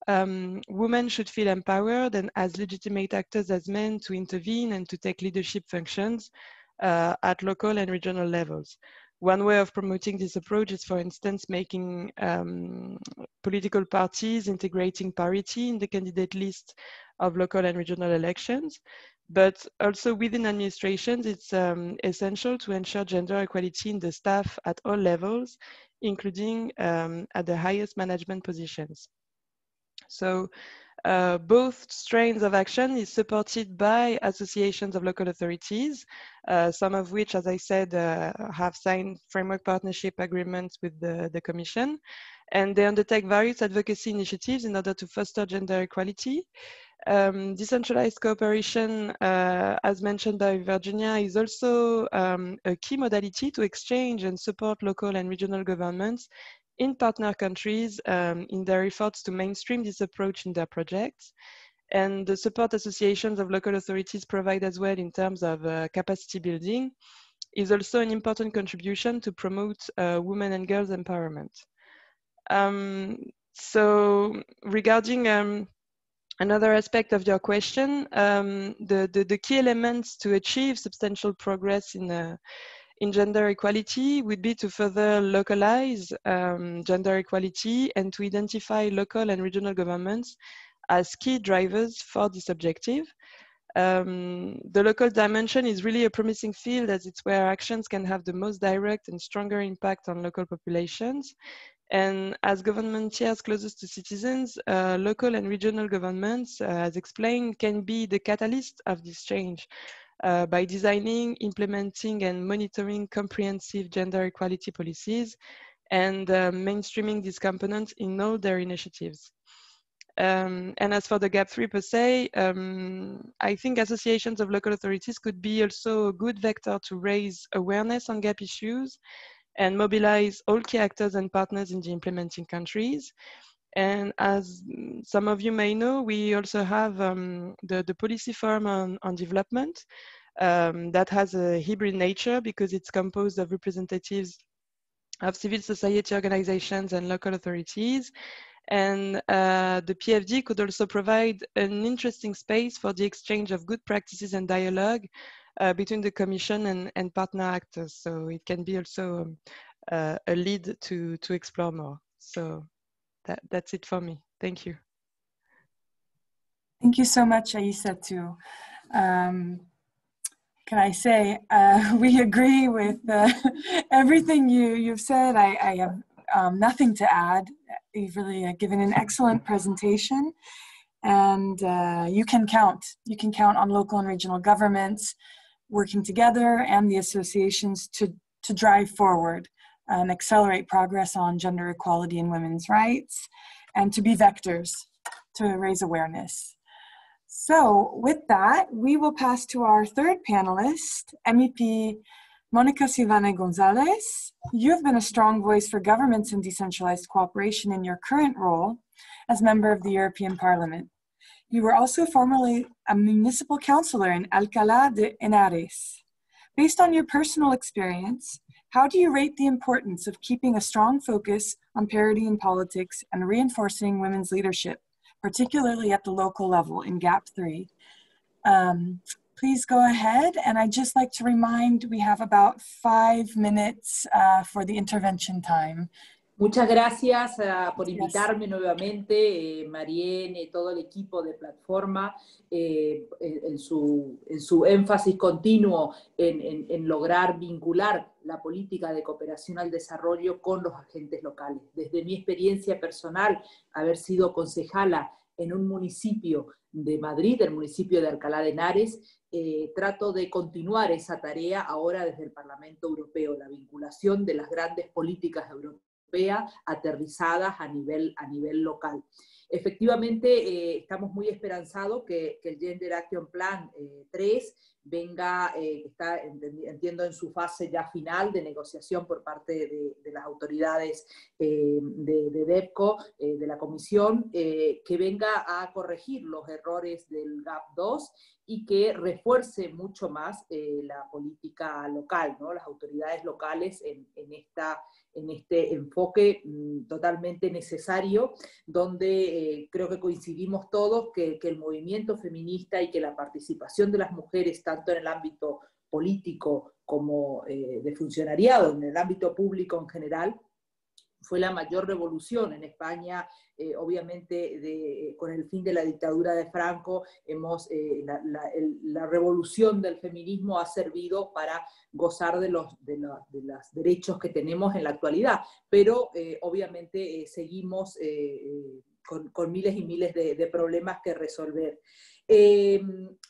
Women should feel empowered and as legitimate actors as men to intervene and to take leadership functions at local and regional levels. One way of promoting this approach is, for instance, making political parties integrating parity in the candidate list of local and regional elections. But also within administrations, it's essential to ensure gender equality in the staff at all levels, including at the highest management positions. So both strains of action is supported by associations of local authorities, some of which, as I said, have signed framework partnership agreements with the Commission, and they undertake various advocacy initiatives in order to foster gender equality. Decentralized cooperation, as mentioned by Virginia, is also a key modality to exchange and support local and regional governments in partner countries in their efforts to mainstream this approach in their projects. And the support associations of local authorities provide as well in terms of capacity building is also an important contribution to promote women and girls empowerment. So regarding another aspect of your question, the key elements to achieve substantial progress in gender equality would be to further localize gender equality and to identify local and regional governments as key drivers for this objective. The local dimension is really a promising field as it's where actions can have the most direct and stronger impact on local populations. And as governmentiers closest to citizens, local and regional governments, as explained, can be the catalyst of this change by designing, implementing, and monitoring comprehensive gender equality policies and mainstreaming these components in all their initiatives. And as for the gap 3 per se, I think associations of local authorities could be also a good vector to raise awareness on gap issues and mobilize all key actors and partners in the implementing countries. And as some of you may know, we also have the Policy Forum on Development that has a hybrid nature because it's composed of representatives of civil society organizations and local authorities. And the PFD could also provide an interesting space for the exchange of good practices and dialogue between the Commission and partner actors. So it can be also a lead to explore more. So that's it for me. Thank you. Thank you so much, Aissa, too. Can I say, we agree with everything you've said. I have nothing to add. You've really given an excellent presentation, and you can count on local and regional governments working together and the associations to drive forward and accelerate progress on gender equality and women's rights, and to be vectors to raise awareness. So with that, we will pass to our third panelist, MEP Monica Silvana Gonzalez. You have been a strong voice for governments and decentralized cooperation in your current role as member of the European Parliament. You were also formerly a municipal councillor in Alcalá de Henares. Based on your personal experience, how do you rate the importance of keeping a strong focus on parity in politics and reinforcing women's leadership, particularly at the local level in GAP 3? Please go ahead. And I'd just like to remind, we have about 5 minutes for the intervention time. Muchas gracias por invitarme nuevamente, Marién y todo el equipo de Plataforma, en su énfasis continuo en lograr vincular la política de cooperación al desarrollo con los agentes locales. Desde mi experiencia personal, haber sido concejala en un municipio de Madrid, el municipio de Alcalá de Henares, trato de continuar esa tarea ahora desde el Parlamento Europeo, la vinculación de las grandes políticas europeas aterrizadas a nivel local. Efectivamente, estamos muy esperanzados que el Gender Action Plan 3 venga, está, entiendo, en su fase ya final de negociación por parte de las autoridades de DEVCO, de la Comisión, que venga a corregir los errores del GAP 2 y que refuerce mucho más la política local, ¿no? Las autoridades locales en este enfoque totalmente necesario, donde creo que coincidimos todos que el movimiento feminista y que la participación de las mujeres, tanto en el ámbito político como de funcionariado, en el ámbito público en general, fue la mayor revolución en España. Obviamente con el fin de la dictadura de Franco, la revolución del feminismo ha servido para gozar de los derechos que tenemos en la actualidad, pero obviamente seguimos con miles y miles de problemas que resolver.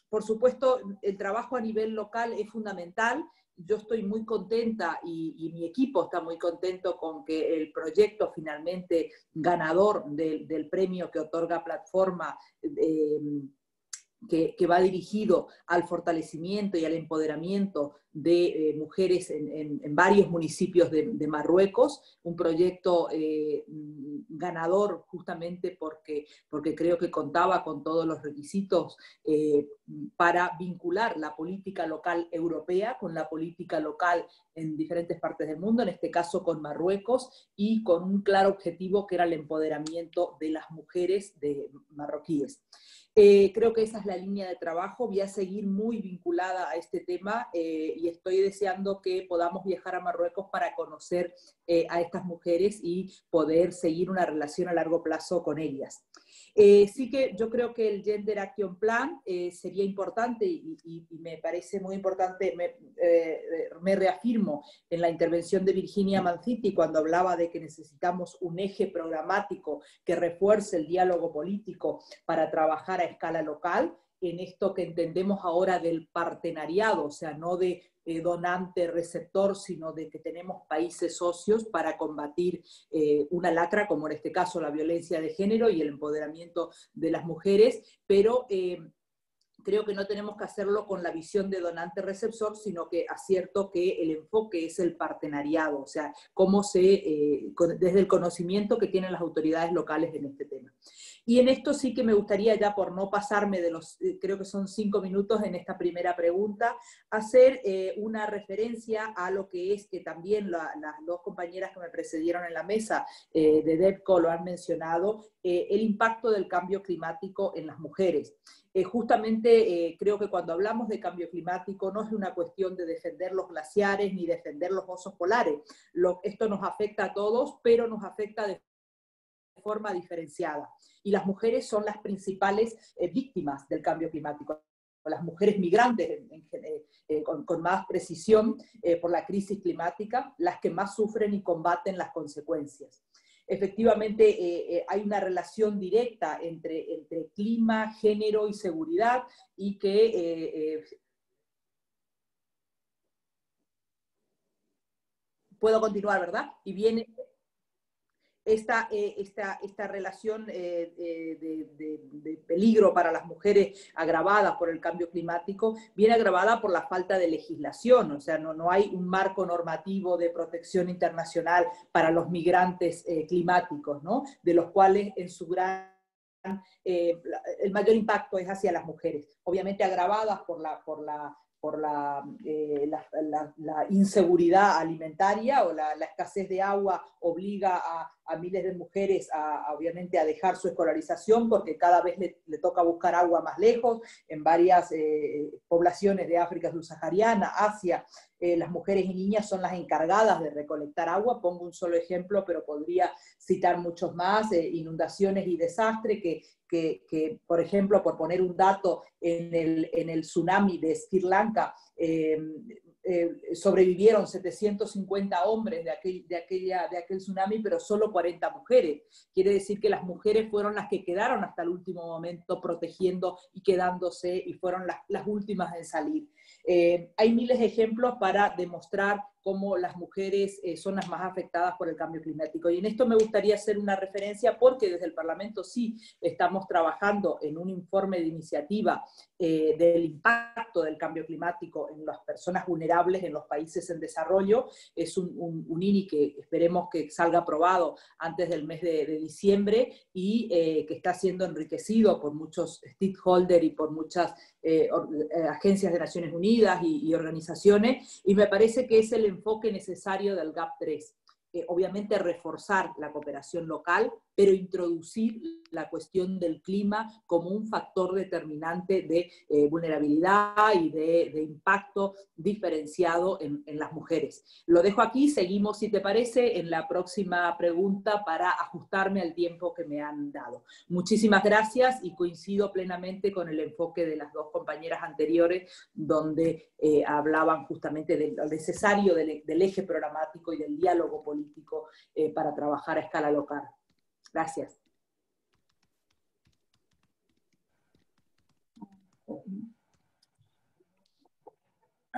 Por supuesto, el trabajo a nivel local es fundamental. Yo estoy muy contenta y mi equipo está muy contento con que el proyecto finalmente ganador del premio que otorga Plataforma que va dirigido al fortalecimiento y al empoderamiento de mujeres en varios municipios de Marruecos, un proyecto ganador justamente porque creo que contaba con todos los requisitos para vincular la política local europea con la política local en diferentes partes del mundo, en este caso con Marruecos, y con un claro objetivo que era el empoderamiento de las mujeres marroquíes. Creo que esa es la línea de trabajo. Voy a seguir muy vinculada a este tema y estoy deseando que podamos viajar a Marruecos para conocer a estas mujeres y poder seguir una relación a largo plazo con ellas. Sí que yo creo que el Gender Action Plan sería importante y me parece muy importante, me reafirmo en la intervención de Virginia Manciti cuando hablaba de que necesitamos un eje programático que refuerce el diálogo político para trabajar a escala local, en esto que entendemos ahora del partenariado, o sea, no de donante-receptor, sino de que tenemos países socios para combatir una lacra, como en este caso la violencia de género y el empoderamiento de las mujeres, pero creo que no tenemos que hacerlo con la visión de donante-receptor, sino que acierto que el enfoque es el partenariado, o sea, cómo desde el conocimiento que tienen las autoridades locales en este tema. Y en esto sí que me gustaría, ya por no pasarme de los, creo que son 5 minutos en esta primera pregunta, hacer una referencia a lo que es, que también las dos compañeras que me precedieron en la mesa de DEVCO lo han mencionado, el impacto del cambio climático en las mujeres. Justamente creo que cuando hablamos de cambio climático no es una cuestión de defender los glaciares ni defender los osos polares. Esto nos afecta a todos, pero nos afecta de forma diferenciada. Y las mujeres son las principales víctimas del cambio climático. Las mujeres migrantes, con más precisión, por la crisis climática, las que más sufren y combaten las consecuencias. Efectivamente, hay una relación directa entre clima, género y seguridad, y que puedo continuar, ¿verdad? Y viene esta relación de peligro para las mujeres agravada por el cambio climático, viene agravada por la falta de legislación, o sea, no hay un marco normativo de protección internacional para los migrantes climáticos, ¿no? De los cuales en su el mayor impacto es hacia las mujeres, obviamente agravadas por la inseguridad alimentaria, o la escasez de agua obliga a miles de mujeres obviamente a dejar su escolarización porque cada vez le toca buscar agua más lejos. En varias poblaciones de África subsahariana, Asia, las mujeres y niñas son las encargadas de recolectar agua. Pongo un solo ejemplo, pero podría citar muchos más, inundaciones y desastres que, por ejemplo, por poner un dato, en el tsunami de Sri Lanka, sobrevivieron 750 hombres de aquel tsunami, pero solo 40 mujeres. Quiere decir que las mujeres fueron las que quedaron hasta el último momento protegiendo y quedándose, y fueron las últimas en salir. Hay miles de ejemplos para demostrar cómo las mujeres son las más afectadas por el cambio climático. Y en esto me gustaría hacer una referencia porque desde el Parlamento sí estamos trabajando en un informe de iniciativa del impacto del cambio climático en las personas vulnerables en los países en desarrollo. Es un INI que esperemos que salga aprobado antes del mes de diciembre y que está siendo enriquecido por muchos stakeholders y por muchas agencias de Naciones Unidas y organizaciones, y me parece que es el enfoque necesario del GAP 3. Obviamente reforzar la cooperación local, pero introducir la cuestión del clima como un factor determinante de vulnerabilidad y de impacto diferenciado en las mujeres. Lo dejo aquí, seguimos, si te parece, en la próxima pregunta para ajustarme al tiempo que me han dado. Muchísimas gracias y coincido plenamente con el enfoque de las dos compañeras anteriores, donde hablaban justamente de lo necesario del eje programático y del diálogo político para trabajar a escala local. Gracias.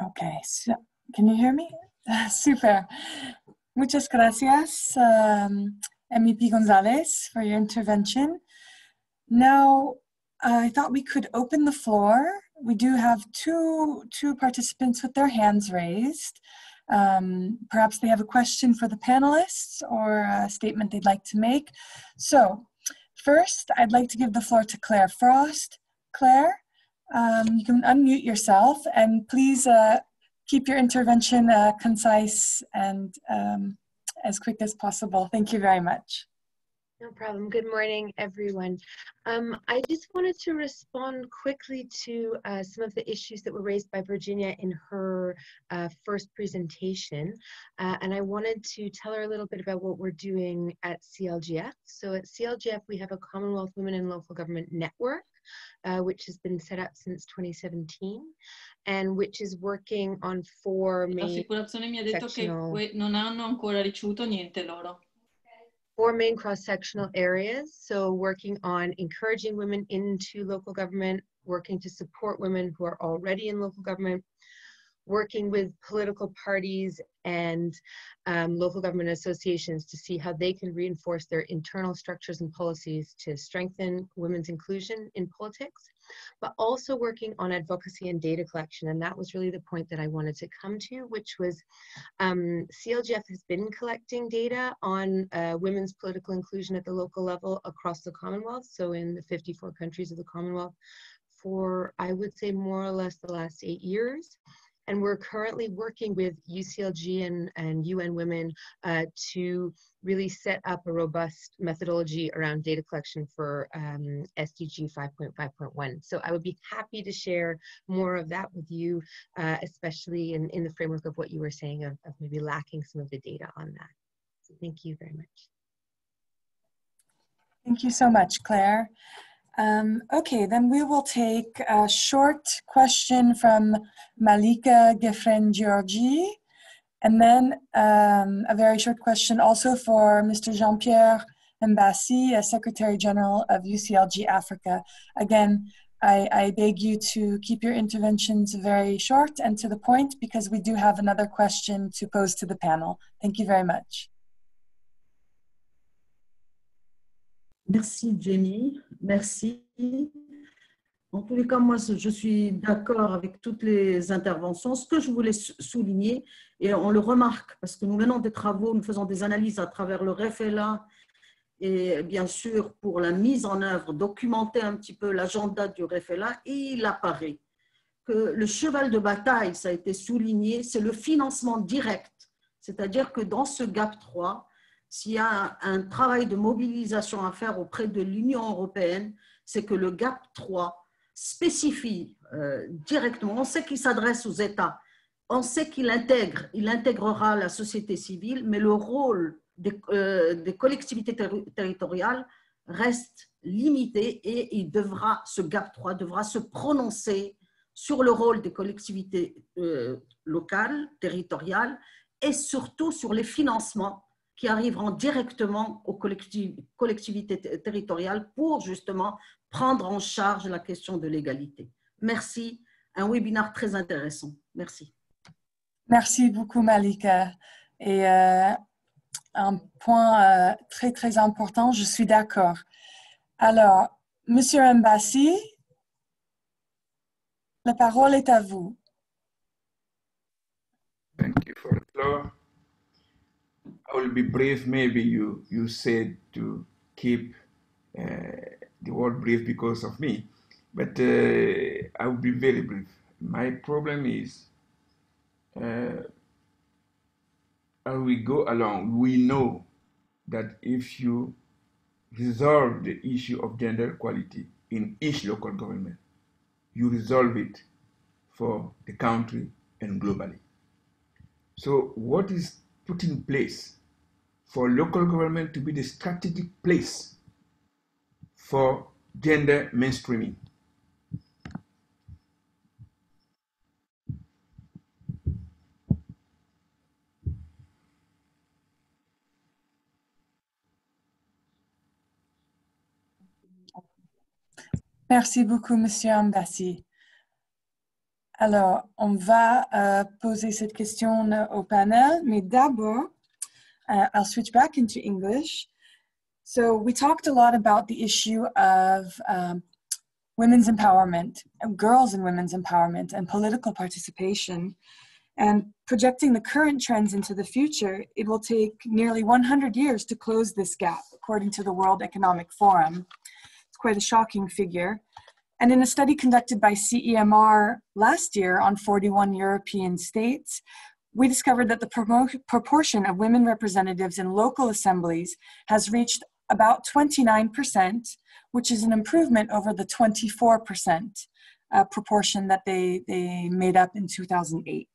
Okay, so can you hear me? Super. Muchas gracias, MEP Gonzalez, for your intervention. Now, I thought we could open the floor. We do have two participants with their hands raised. Perhaps they have a question for the panelists or a statement they'd like to make. So first, I'd like to give the floor to Claire Frost. Claire, you can unmute yourself and please keep your intervention concise and as quick as possible. Thank you very much. No problem. Good morning, everyone. I just wanted to respond quickly to some of the issues that were raised by Virginia in her first presentation. And I wanted to tell her a little bit about what we're doing at CLGF. So at CLGF, we have a Commonwealth Women in Local Government Network, which has been set up since 2017, and which is working on 4 main cross-sectional areas. So working on encouraging women into local government, working to support women who are already in local government, working with political parties and local government associations to see how they can reinforce their internal structures and policies to strengthen women's inclusion in politics, but also working on advocacy and data collection. And that was really the point that I wanted to come to, which was CLGF has been collecting data on women's political inclusion at the local level across the Commonwealth, so in the 54 countries of the Commonwealth, for, I would say, more or less the last 8 years. And we're currently working with UCLG and UN Women to really set up a robust methodology around data collection for SDG 5.5.1. So I would be happy to share more of that with you, especially in the framework of what you were saying of maybe lacking some of the data on that. So thank you very much. Thank you so much, Claire. Okay, then we will take a short question from Malika Gefren-Georgi, and then a very short question also for Mr. Jean-Pierre Mbassi, Secretary General of UCLG Africa. Again, I beg you to keep your interventions very short and to the point because we do have another question to pose to the panel. Thank you very much. Merci Jenny, merci. En tous les cas, moi je suis d'accord avec toutes les interventions. Ce que je voulais souligner, et on le remarque parce que nous menons des travaux, nous faisons des analyses à travers le RFLA et bien sûr pour la mise en œuvre, documenter un petit peu l'agenda du RFLA, et il apparaît que le cheval de bataille, ça a été souligné, c'est le financement direct. C'est-à-dire que dans ce GAP 3, s'il y a un travail de mobilisation à faire auprès de l'Union européenne, c'est que le GAP 3 spécifie directement, on sait qu'il s'adresse aux États, on sait qu'il intégrera la société civile, mais le rôle des collectivités territoriales reste limité et ce GAP 3 devra se prononcer sur le rôle des collectivités locales, territoriales, et surtout sur les financements qui arriveront directement aux collectivités territoriales pour justement prendre en charge la question de l'égalité. Merci, un webinaire très intéressant. Merci. Merci beaucoup Malika. Et un point très très important, je suis d'accord. Alors, Monsieur Mbassi, la parole est à vous. Thank you for the floor. I will be brief. Maybe you said to keep the word brief because of me, but I will be very brief. My problem is as we go along, we know that if you resolve the issue of gender equality in each local government, you resolve it for the country and globally. So what is put in place for local government to be the strategic place for gender mainstreaming? Merci beaucoup, Monsieur Mbassi. Alors, on va poser cette question au panel, mais d'abord, I'll switch back into English. So we talked a lot about the issue of women's empowerment, girls and women's empowerment, and political participation. And projecting the current trends into the future, it will take nearly 100 years to close this gap, according to the World Economic Forum. It's quite a shocking figure. And in a study conducted by CEMR last year on 41 European states, we discovered that the proportion of women representatives in local assemblies has reached about 29%, which is an improvement over the 24% proportion that they made up in 2008.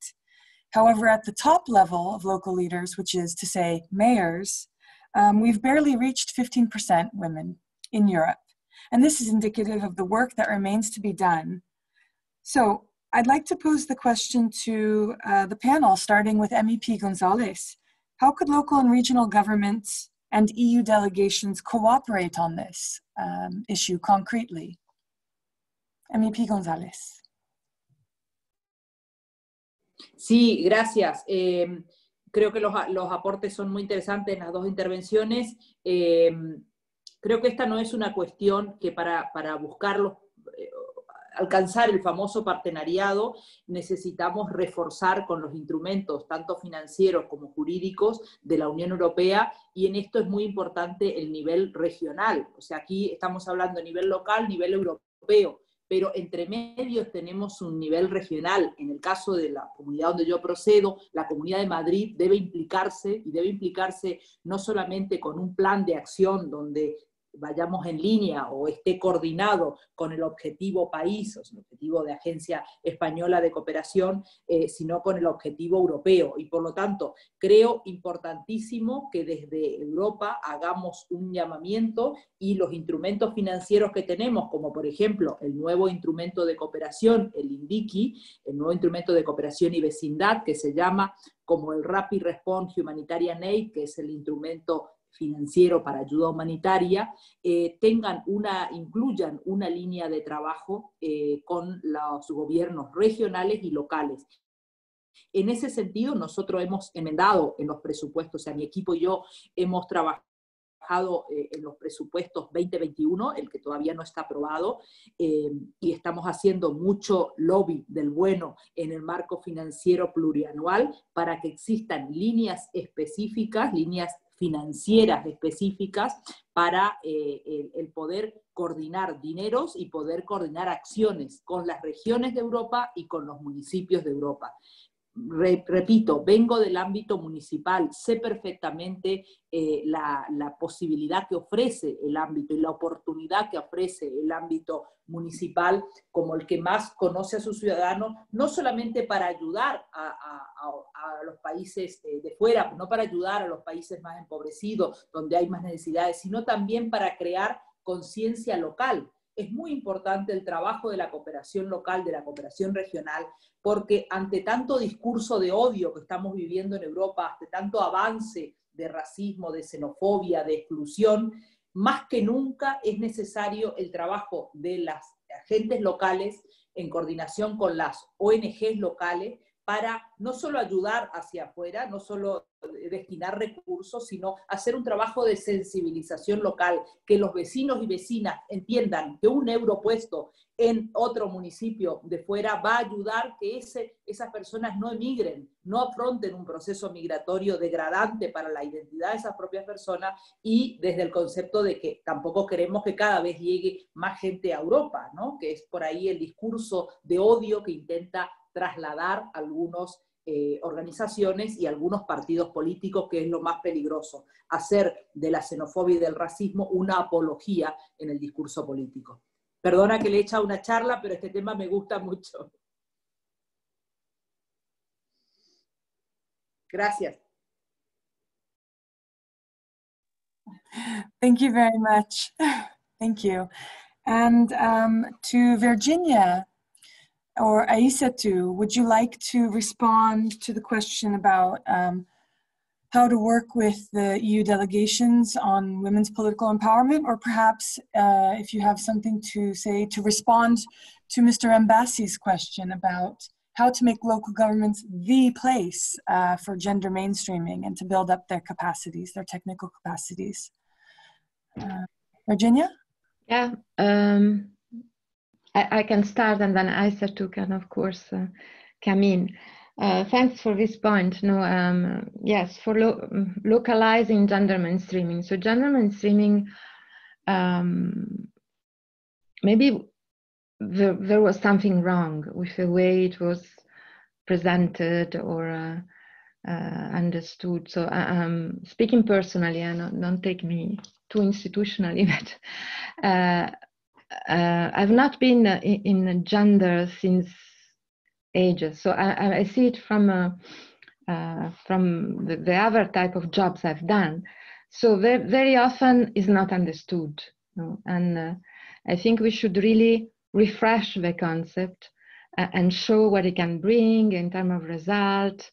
However, at the top level of local leaders, which is to say mayors, we've barely reached 15% women in Europe. And this is indicative of the work that remains to be done. So I'd like to pose the question to the panel, starting with MEP Gonzalez. How could local and regional governments and EU delegations cooperate on this issue concretely? MEP Gonzalez. Sí, gracias. Creo que los aportes son muy interesantes en las dos intervenciones. Creo que esta no es una cuestión que para buscarlos, alcanzar el famoso partenariado, necesitamos reforzar con los instrumentos, tanto financieros como jurídicos, de la Unión Europea, y en esto es muy importante el nivel regional. O sea, aquí estamos hablando de nivel local, nivel europeo, pero entre medios tenemos un nivel regional. En el caso de la comunidad donde yo procedo, la Comunidad de Madrid debe implicarse, y debe implicarse no solamente con un plan de acción donde vayamos en línea o esté coordinado con el objetivo país, o sea, el objetivo de Agencia Española de Cooperación, sino con el objetivo europeo. Y por lo tanto, creo importantísimo que desde Europa hagamos un llamamiento y los instrumentos financieros que tenemos, como por ejemplo el nuevo instrumento de cooperación, el INDICI, el nuevo instrumento de cooperación y vecindad, que se llama como el Rapid Response Humanitarian Aid, que es el instrumento financiero para ayuda humanitaria, incluyan una línea de trabajo con los gobiernos regionales y locales. En ese sentido, nosotros hemos enmendado en los presupuestos, o sea, mi equipo y yo hemos trabajado en los presupuestos 2021, el que todavía no está aprobado, y estamos haciendo mucho lobby del bueno en el marco financiero plurianual para que existan líneas específicas, líneas financieras específicas para el poder coordinar dineros y poder coordinar acciones con las regiones de Europa y con los municipios de Europa. Repito, vengo del ámbito municipal, sé perfectamente la posibilidad que ofrece el ámbito y la oportunidad que ofrece el ámbito municipal como el que más conoce a sus ciudadanos, no solamente para ayudar a los países de fuera, no para ayudar a los países más empobrecidos, donde hay más necesidades, sino también para crear conciencia local. Es muy importante el trabajo de la cooperación local, de la cooperación regional, porque ante tanto discurso de odio que estamos viviendo en Europa, ante tanto avance de racismo, de xenofobia, de exclusión, más que nunca es necesario el trabajo de las agentes locales en coordinación con las ONGs locales para no solo ayudar hacia afuera, no solo destinar recursos, sino hacer un trabajo de sensibilización local, que los vecinos y vecinas entiendan que un euro puesto en otro municipio de fuera va a ayudar que esas personas no emigren, no afronten un proceso migratorio degradante para la identidad de esas propias personas, y desde el concepto de que tampoco queremos que cada vez llegue más gente a Europa, ¿no? Que es por ahí el discurso de odio que intenta trasladar algunas organizaciones y algunos partidos políticos, que es lo más peligroso, hacer de la xenofobia y del racismo una apología en el discurso político. Perdona que le he echado una charla, pero este tema me gusta mucho. Gracias. Thank you very much. Thank you. And to Virginia, or Aissatou, would you like to respond to the question about how to work with the EU delegations on women's political empowerment, or perhaps if you have something to say to respond to Mr. Mbassi's question about how to make local governments the place for gender mainstreaming and to build up their capacities, their technical capacities. Virginia? Yeah. I can start, and then Aisa too can, of course, come in. Thanks for this point. No, yes, for localizing gender mainstreaming. So gender mainstreaming, maybe there was something wrong with the way it was presented or understood. So speaking personally, and don't take me too institutionally, but I've not been in gender since ages. So I see it from the other type of jobs I've done. So very often is not understood. No? And I think we should really refresh the concept and show what it can bring in terms of result,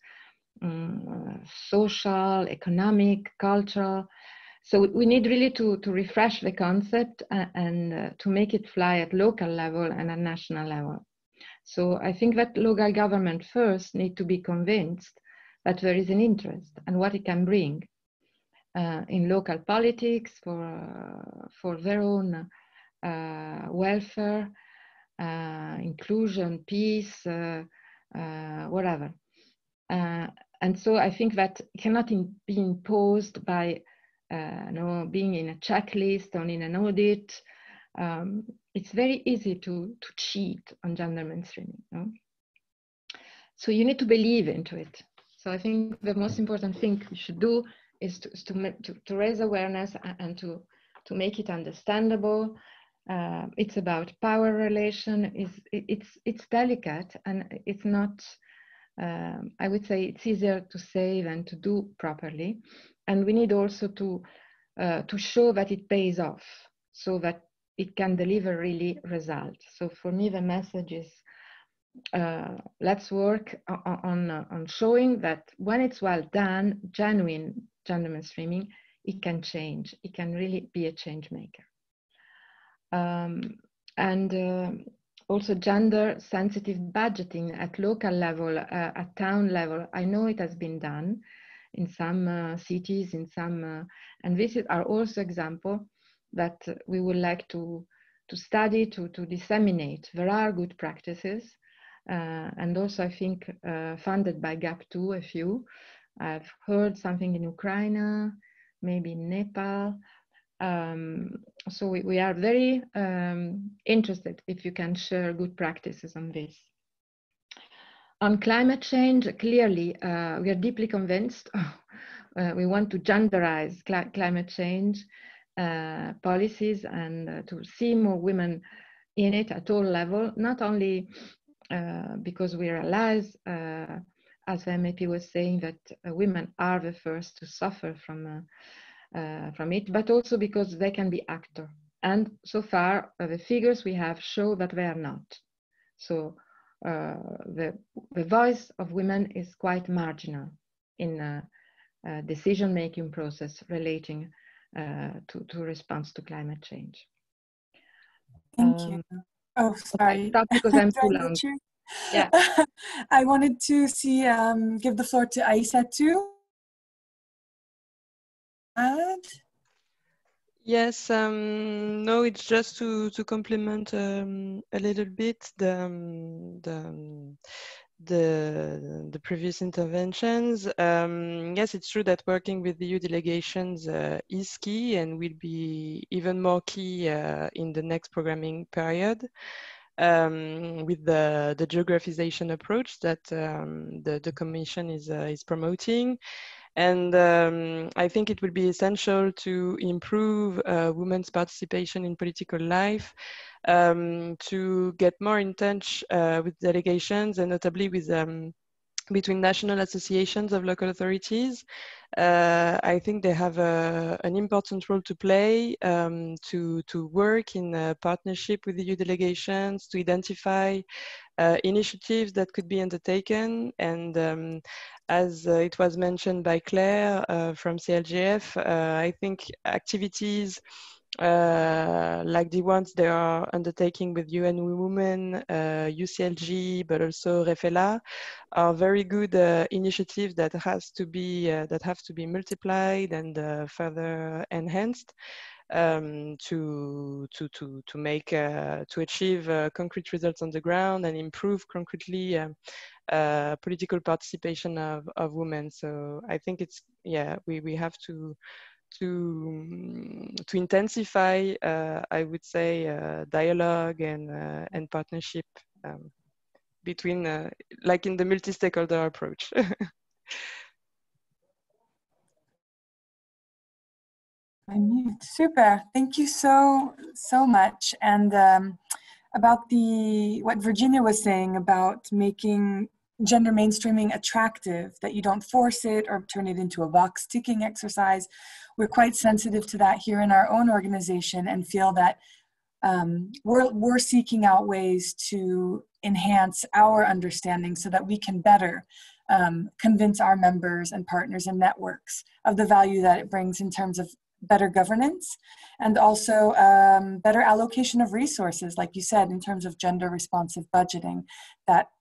social, economic, cultural. So we need really to refresh the concept and to make it fly at local level and at national level. So I think that local government first need to be convinced that there is an interest and what it can bring in local politics for their own welfare, inclusion, peace, whatever. And so I think that cannot be imposed by being in a checklist or in an audit. It's very easy to cheat on gender mainstreaming. No? So you need to believe into it. So I think the most important thing we should do is to raise awareness and to make it understandable. It's about power relation. It's delicate and it's not. I would say it's easier to say than to do properly, and we need also to show that it pays off, so that it can deliver really results. So for me, the message is let's work on showing that when it's well done, genuine gender mainstreaming, it can change. It can really be a change maker. Also gender sensitive budgeting at local level, at town level. I know it has been done in some cities, in some, and these are also examples that we would like to study, to disseminate. There are good practices, and also I think funded by GAP2, a few. I've heard something in Ukraine, maybe in Nepal. So we are very interested if you can share good practices on this. On climate change, clearly, we are deeply convinced. We want to genderize climate change policies and to see more women in it at all levels, not only because we realize, as the MEP was saying, that women are the first to suffer from it, but also because they can be actors. And so far, the figures we have show that they are not. So the voice of women is quite marginal in decision-making process relating to response to climate change. Thank you. Oh, sorry. Stop because I'm too long. Yeah. I wanted to see, give the floor to Aisa too. Yes, no, it's just to complement a little bit the previous interventions. Yes, it's true that working with the EU delegations is key and will be even more key in the next programming period. With the geographization approach that the Commission is promoting. And I think it will be essential to improve women's participation in political life, to get more in touch with delegations and notably with between national associations of local authorities. I think they have an important role to play to work in partnership with the EU delegations, to identify initiatives that could be undertaken. And as it was mentioned by Claire from CLGF, I think activities like the ones they are undertaking with UN Women, UCLG, but also REFELA, are very good initiatives that have to be multiplied and further enhanced. to achieve concrete results on the ground and improve concretely political participation of women. So I think it's, yeah, we have to intensify, I would say, dialogue and partnership between, like in the multi-stakeholder approach. I mute. Super. Thank you so much. And about what Virginia was saying about making gender mainstreaming attractive, that you don't force it or turn it into a box ticking exercise. We're quite sensitive to that here in our own organization and feel that we're seeking out ways to enhance our understanding so that we can better convince our members and partners and networks of the value that it brings in terms of better governance and also better allocation of resources, like you said, in terms of gender responsive budgeting, that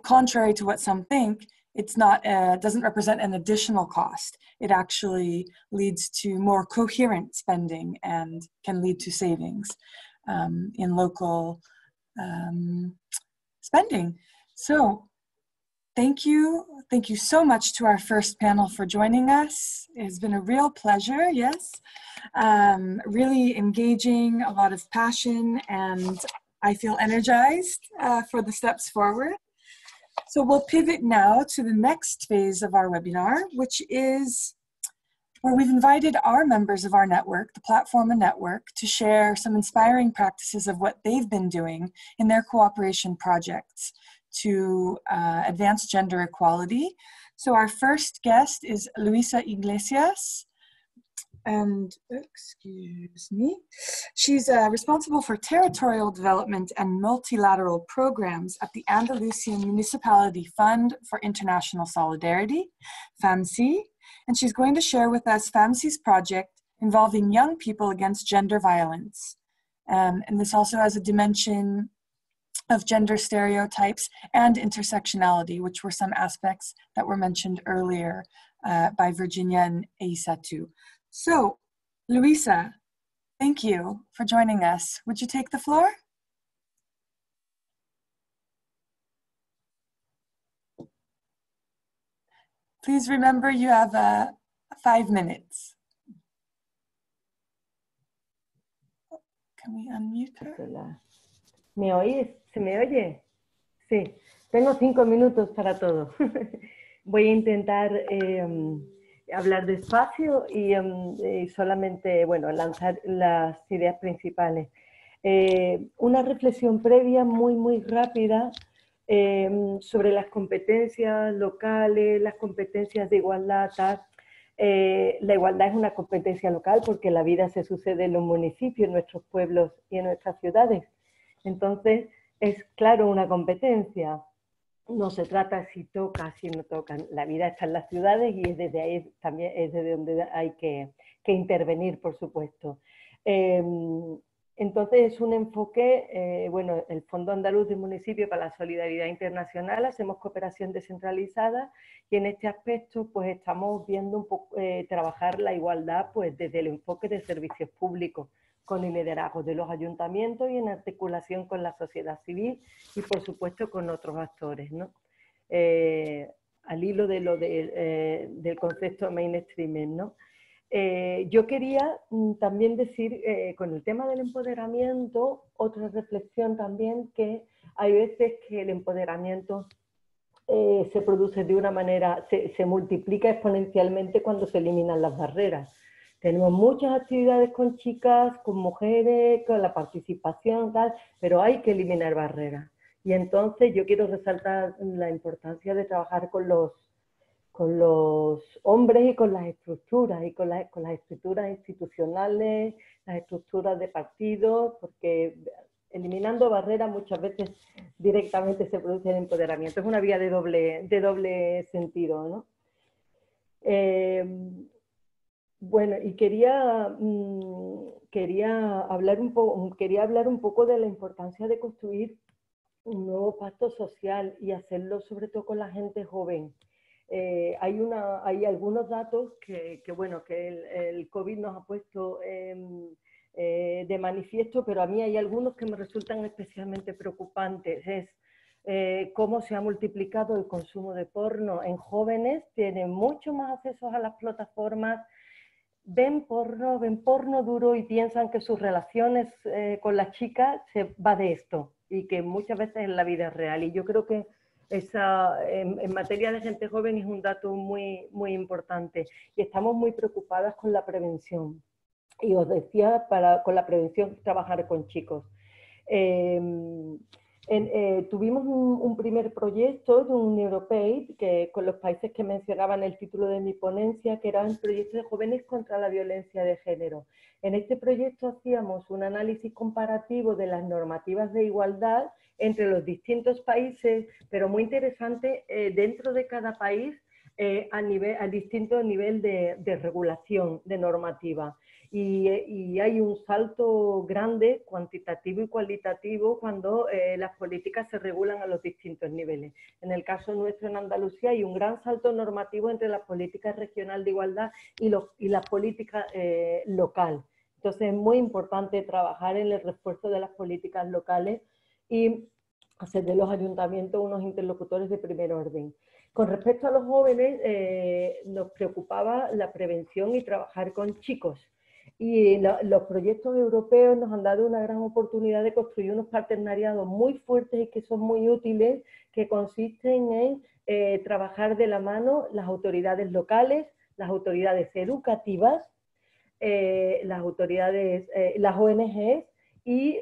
contrary to what some think, it's not, doesn't represent an additional cost. It actually leads to more coherent spending and can lead to savings in local spending. So thank you so much to our first panel for joining us. It's been a real pleasure, yes. Really engaging, a lot of passion, and I feel energized for the steps forward. So we'll pivot now to the next phase of our webinar, which is where we've invited our members of our network, the PLATFORMA network, to share some inspiring practices of what they've been doing in their cooperation projects to advance gender equality. So our first guest is Luisa Iglesias, and excuse me, she's responsible for territorial development and multilateral programs at the Andalusian Municipality Fund for International Solidarity, FAMSI, and she's going to share with us FAMSI's project involving young people against gender violence. And this also has a dimension of gender stereotypes and intersectionality, which were some aspects that were mentioned earlier by Virginia and Aisa too. So, Luisa, thank you for joining us. Would you take the floor? Please remember you have 5 minutes. Can we unmute her? ¿Me oís? ¿Se me oye? Sí, tengo 5 minutos para todo. Voy a intentar hablar despacio y solamente, bueno, lanzar las ideas principales. Una reflexión previa muy rápida sobre las competencias locales, las competencias de igualdad. La igualdad es una competencia local porque la vida se sucede en los municipios, en nuestros pueblos y en nuestras ciudades. Entonces, es claro una competencia. No se trata si toca, si no toca. La vida está en las ciudades y es desde ahí también es desde donde hay que intervenir, por supuesto. Entonces es un enfoque, bueno, el Fondo Andaluz de Municipio para la Solidaridad Internacional, hacemos cooperación descentralizada y en este aspecto pues estamos viendo un poco, trabajar la igualdad pues desde el enfoque de servicios públicos, con el liderazgo de los ayuntamientos y en articulación con la sociedad civil y por supuesto con otros actores, ¿no? Al hilo de lo del concepto de mainstreaming, ¿no? Yo quería también decir, con el tema del empoderamiento, otra reflexión también, que hay veces que el empoderamiento se produce de una manera, se multiplica exponencialmente cuando se eliminan las barreras. Tenemos muchas actividades con chicas, con mujeres, con la participación, tal, pero hay que eliminar barreras. Y entonces yo quiero resaltar la importancia de trabajar con los hombres y con las estructuras, y con las estructuras institucionales, las estructuras de partidos, porque eliminando barreras muchas veces directamente se produce el empoderamiento. Es una vía de doble sentido, ¿no? Bueno, y quería hablar un poco de la importancia de construir un nuevo pacto social y hacerlo sobre todo con la gente joven. hay algunos datos que el COVID nos ha puesto de manifiesto, pero a mí hay algunos que me resultan especialmente preocupantes. Es cómo se ha multiplicado el consumo de porno en jóvenes, tienen mucho más acceso a las plataformas, ven porno duro y piensan que sus relaciones con las chicas se va de esto y que muchas veces es la vida real. Y yo creo que en materia de gente joven es un dato muy, muy importante y estamos muy preocupadas con la prevención. Y os decía, con la prevención, trabajar con chicos. Tuvimos un primer proyecto de un Europaid con los países que mencionaba en el título de mi ponencia, que era un proyecto de jóvenes contra la violencia de género. En este proyecto hacíamos un análisis comparativo de las normativas de igualdad entre los distintos países, pero muy interesante dentro de cada país a distinto nivel de regulación, de normativa. Y hay un salto grande, cuantitativo y cualitativo, cuando las políticas se regulan a los distintos niveles. En el caso nuestro en Andalucía hay un gran salto normativo entre la política regional de igualdad y la política local. Entonces es muy importante trabajar en el refuerzo de las políticas locales y hacer de los ayuntamientos unos interlocutores de primer orden. Con respecto a los jóvenes, nos preocupaba la prevención y trabajar con chicos. Y los proyectos europeos nos han dado una gran oportunidad de construir unos partenariados muy fuertes y que son muy útiles, que consisten en trabajar de la mano las autoridades locales, las autoridades educativas, las ONGs y,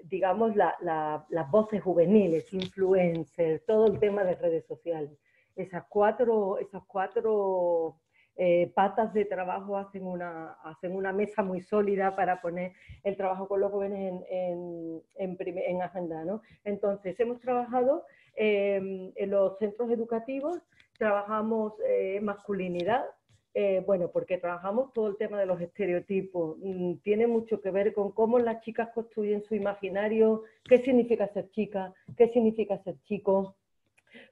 digamos, las voces juveniles, influencers, todo el tema de redes sociales. Esas cuatro patas de trabajo hacen una mesa muy sólida para poner el trabajo con los jóvenes en agenda, ¿no? Entonces, hemos trabajado en los centros educativos, trabajamos masculinidad, bueno, porque trabajamos todo el tema de los estereotipos. Tiene mucho que ver con cómo las chicas construyen su imaginario, qué significa ser chica, qué significa ser chico,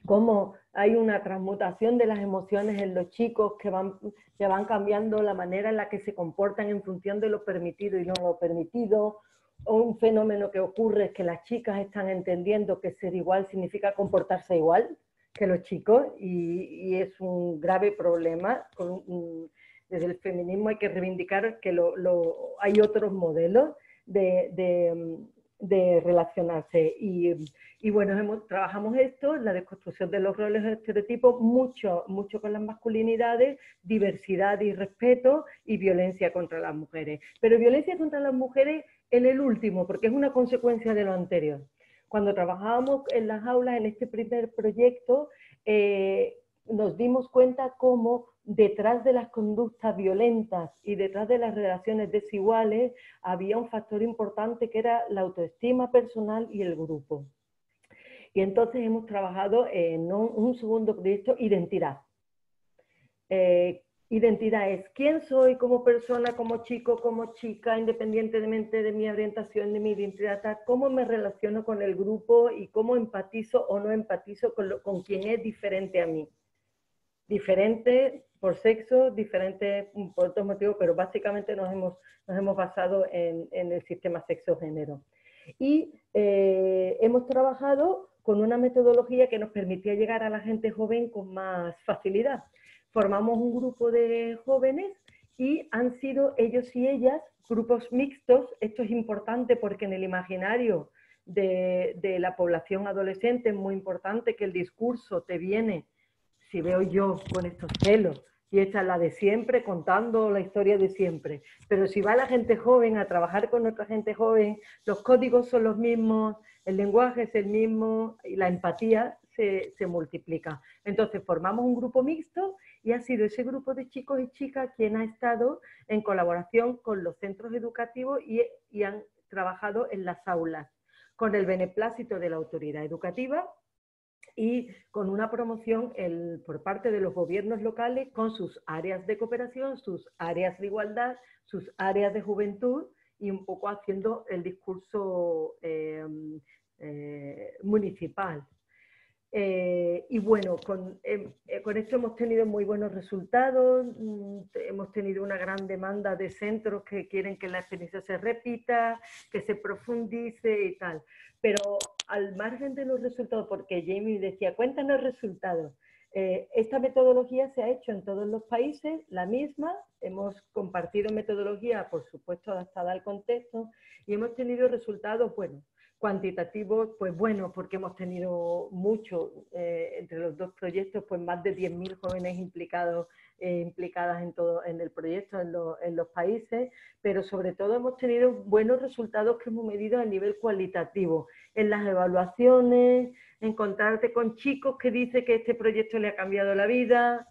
cómo hay una transmutación de las emociones en los chicos que van cambiando la manera en la que se comportan en función de lo permitido y no lo permitido. O un fenómeno que ocurre es que las chicas están entendiendo que ser igual significa comportarse igual que los chicos y es un grave problema. Desde el feminismo hay que reivindicar que hay otros modelos de relacionarse y bueno, trabajamos esto, la desconstrucción de los roles de estereotipos, mucho con las masculinidades, diversidad y respeto y violencia contra las mujeres. Pero violencia contra las mujeres en el último, porque es una consecuencia de lo anterior. Cuando trabajábamos en las aulas en este primer proyecto, nos dimos cuenta cómo detrás de las conductas violentas y detrás de las relaciones desiguales había un factor importante que era la autoestima personal y el grupo. Y entonces hemos trabajado en un segundo proyecto, identidad. Identidad es quién soy como persona, como chico, como chica, independientemente de mi orientación, de mi identidad, cómo me relaciono con el grupo y cómo empatizo o no empatizo con quien es diferente a mí. Diferente por sexo, diferente por otros motivos, pero básicamente nos hemos basado en el sistema sexo-género. Y hemos trabajado con una metodología que nos permitía llegar a la gente joven con más facilidad. Formamos un grupo de jóvenes y han sido ellos y ellas grupos mixtos. Esto es importante porque en el imaginario de la población adolescente es muy importante que el discurso te viene. Si veo yo con estos celos y esta es la de siempre, contando la historia de siempre. Pero si va la gente joven a trabajar con otra gente joven, los códigos son los mismos, el lenguaje es el mismo y la empatía se multiplica. Entonces formamos un grupo mixto y ha sido ese grupo de chicos y chicas quien ha estado en colaboración con los centros educativos y han trabajado en las aulas con el beneplácito de la autoridad educativa y con una promoción por parte de los gobiernos locales con sus áreas de cooperación, sus áreas de igualdad, sus áreas de juventud y un poco haciendo el discurso municipal. Y bueno, con esto hemos tenido muy buenos resultados, hemos tenido una gran demanda de centros que quieren que la experiencia se repita, que se profundice y tal. Pero al margen de los resultados, porque Jamie decía, cuéntanos resultados, esta metodología se ha hecho en todos los países, la misma, hemos compartido metodología, por supuesto, adaptada al contexto, y hemos tenido resultados, bueno, cuantitativos, pues bueno, porque hemos tenido mucho, entre los dos proyectos, pues más de 10.000 jóvenes implicadas en el proyecto, en los países, pero sobre todo hemos tenido buenos resultados que hemos medido a nivel cualitativo, en las evaluaciones, encontrarte con chicos que dicen que este proyecto le ha cambiado la vida,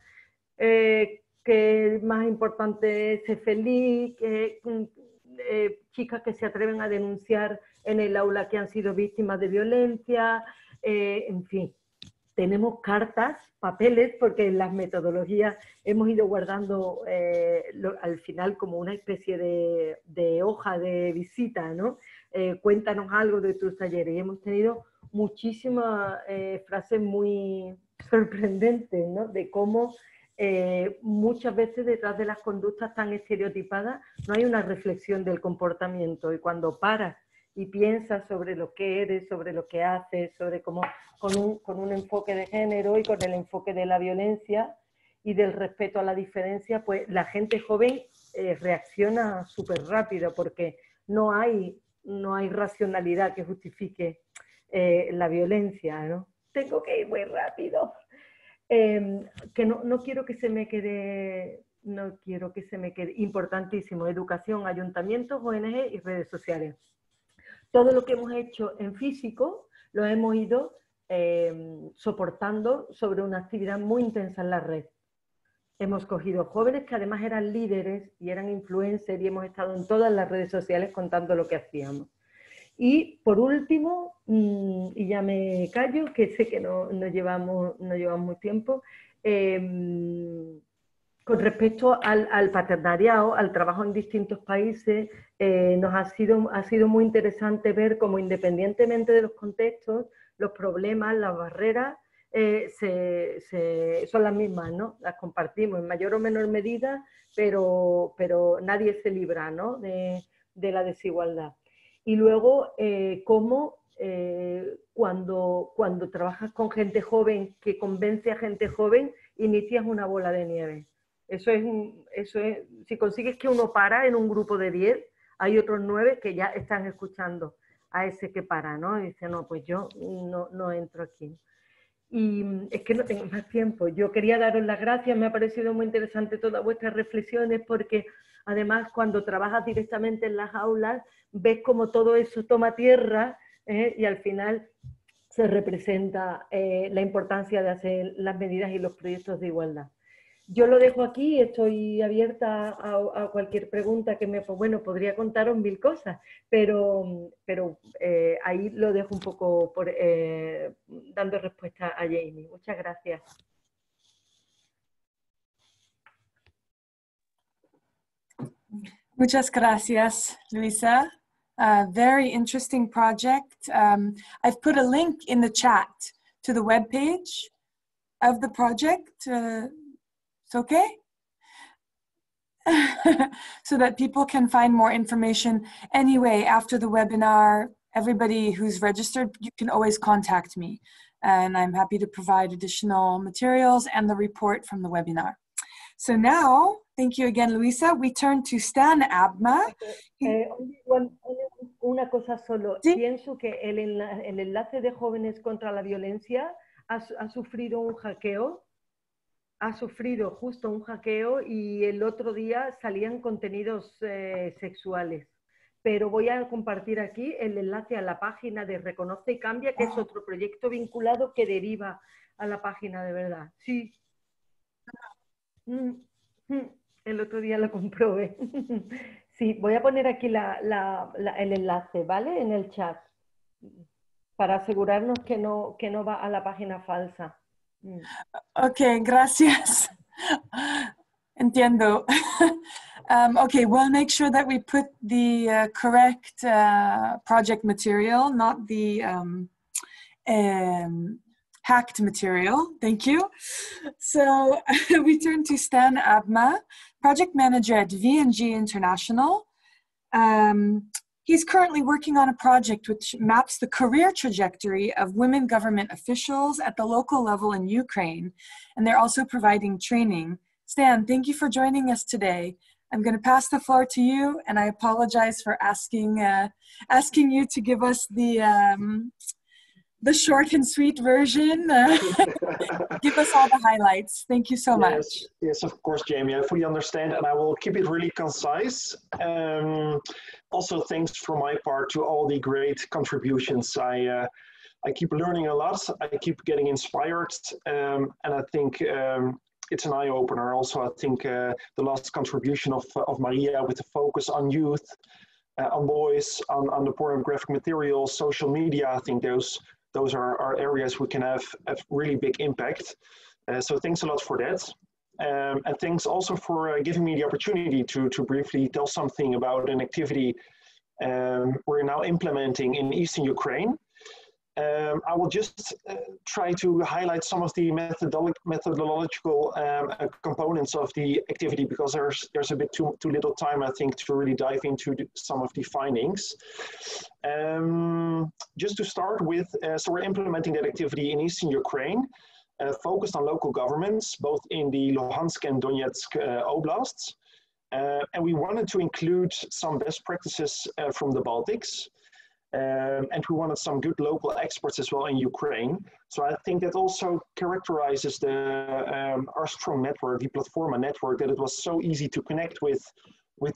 que más importante es ser feliz, chicas que se atreven a denunciar en el aula que han sido víctimas de violencia, en fin. Tenemos cartas, papeles, porque en las metodologías hemos ido guardando al final como una especie de hoja de visita, ¿no? Cuéntanos algo de tus talleres. Y hemos tenido muchísimas frases muy sorprendentes, ¿no? De cómo muchas veces detrás de las conductas tan estereotipadas no hay una reflexión del comportamiento, y cuando paras y piensas sobre lo que eres, sobre lo que haces, sobre cómo con un enfoque de género y con el enfoque de la violencia y del respeto a la diferencia, pues la gente joven reacciona súper rápido, porque no hay racionalidad que justifique la violencia, ¿no? Tengo que ir muy rápido. Que no quiero que se me quede, importantísimo, educación, ayuntamientos, ONG y redes sociales. Todo lo que hemos hecho en físico lo hemos ido soportando sobre una actividad muy intensa en la red. Hemos cogido jóvenes que además eran líderes y eran influencers, y hemos estado en todas las redes sociales contando lo que hacíamos. Y por último, y ya me callo, que sé que no llevamos muy tiempo, con respecto al paternariado, al trabajo en distintos países, ha sido muy interesante ver cómo, independientemente de los contextos, los problemas, las barreras son las mismas, ¿no? Las compartimos en mayor o menor medida, pero nadie se libra, ¿no? de la desigualdad. Y luego, cómo cuando trabajas con gente joven, que convence a gente joven, inicias una bola de nieve. Eso es, si consigues que uno para en un grupo de 10, hay otros 9 que ya están escuchando a ese que para, ¿no? Y dice, no, pues yo no entro aquí. Y es que no tengo más tiempo. Yo quería daros las gracias, me ha parecido muy interesante todas vuestras reflexiones, porque además cuando trabajas directamente en las aulas, ves cómo todo eso toma tierra, y al final se representa la importancia de hacer las medidas y los proyectos de igualdad. Yo lo dejo aquí, estoy abierta a cualquier pregunta que podría contaros 1000 cosas, pero ahí lo dejo un poco dando respuesta a Jamie. Muchas gracias. Muchas gracias, Luisa. Very interesting project. I've put a link in the chat to the webpage of the project. It's okay? So that people can find more information. Anyway, after the webinar, everybody who's registered, you can always contact me, and I'm happy to provide additional materials and the report from the webinar. So now, thank you again, Luisa. We turn to Stan Abma. Una cosa solo. ¿Sí? Pienso que el enlace de jóvenes contra la violencia ha sufrido un hackeo. Ha sufrido justo un hackeo, y el otro día salían contenidos sexuales. Pero voy a compartir aquí el enlace a la página de Reconoce y Cambia, que es otro proyecto vinculado que deriva a la página de verdad. Sí. El otro día lo comprobé. Sí, voy a poner aquí el enlace, ¿vale? En el chat, para asegurarnos que no va a la página falsa. Okay, gracias. Entiendo. Okay, we'll make sure that we put the correct project material, not the hacked material. Thank you. So we turn to Stan Abma, project manager at V&G International. He's currently working on a project which maps the career trajectory of women government officials at the local level in Ukraine, and they're also providing training. Stan, thank you for joining us today. I'm going to pass the floor to you, and I apologize for asking you to give us the short and sweet version. Give us all the highlights. Thank you so much. Yes, of course, Jamie. I fully understand, and I will keep it really concise. Also, thanks for my part to all the great contributions. I keep learning a lot. I keep getting inspired, and I think it's an eye-opener. Also, I think the last contribution of Maria with the focus on youth, on boys, on the pornographic material, social media, I think those are areas we can have a really big impact. So thanks a lot for that. And thanks also for giving me the opportunity to briefly tell something about an activity we're now implementing in Eastern Ukraine. I will just try to highlight some of the methodological components of the activity, because there's a bit too little time, I think, to really dive into some of the findings. Just to start with, so we're implementing that activity in Eastern Ukraine, focused on local governments, both in the Luhansk and Donetsk oblasts. And we wanted to include some best practices from the Baltics. And we wanted some good local experts as well in Ukraine. So I think that also characterizes our strong network, the PLATFORMA network, that it was so easy to connect with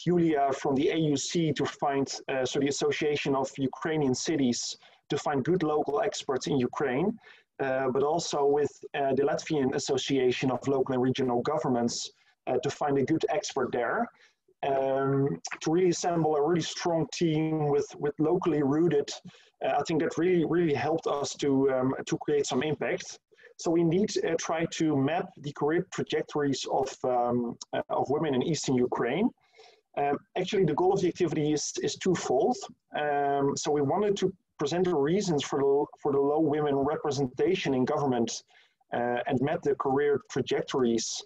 Yulia from the AUC to find, so the Association of Ukrainian Cities, to find good local experts in Ukraine, but also with the Latvian Association of Local and Regional Governments to find a good expert there. To really assemble a really strong team with locally rooted, I think that really helped us to create some impact. So we indeed try to map the career trajectories of women in Eastern Ukraine. Actually, the goal of the activity is twofold. So we wanted to present the reasons for the low women representation in government and map the career trajectories,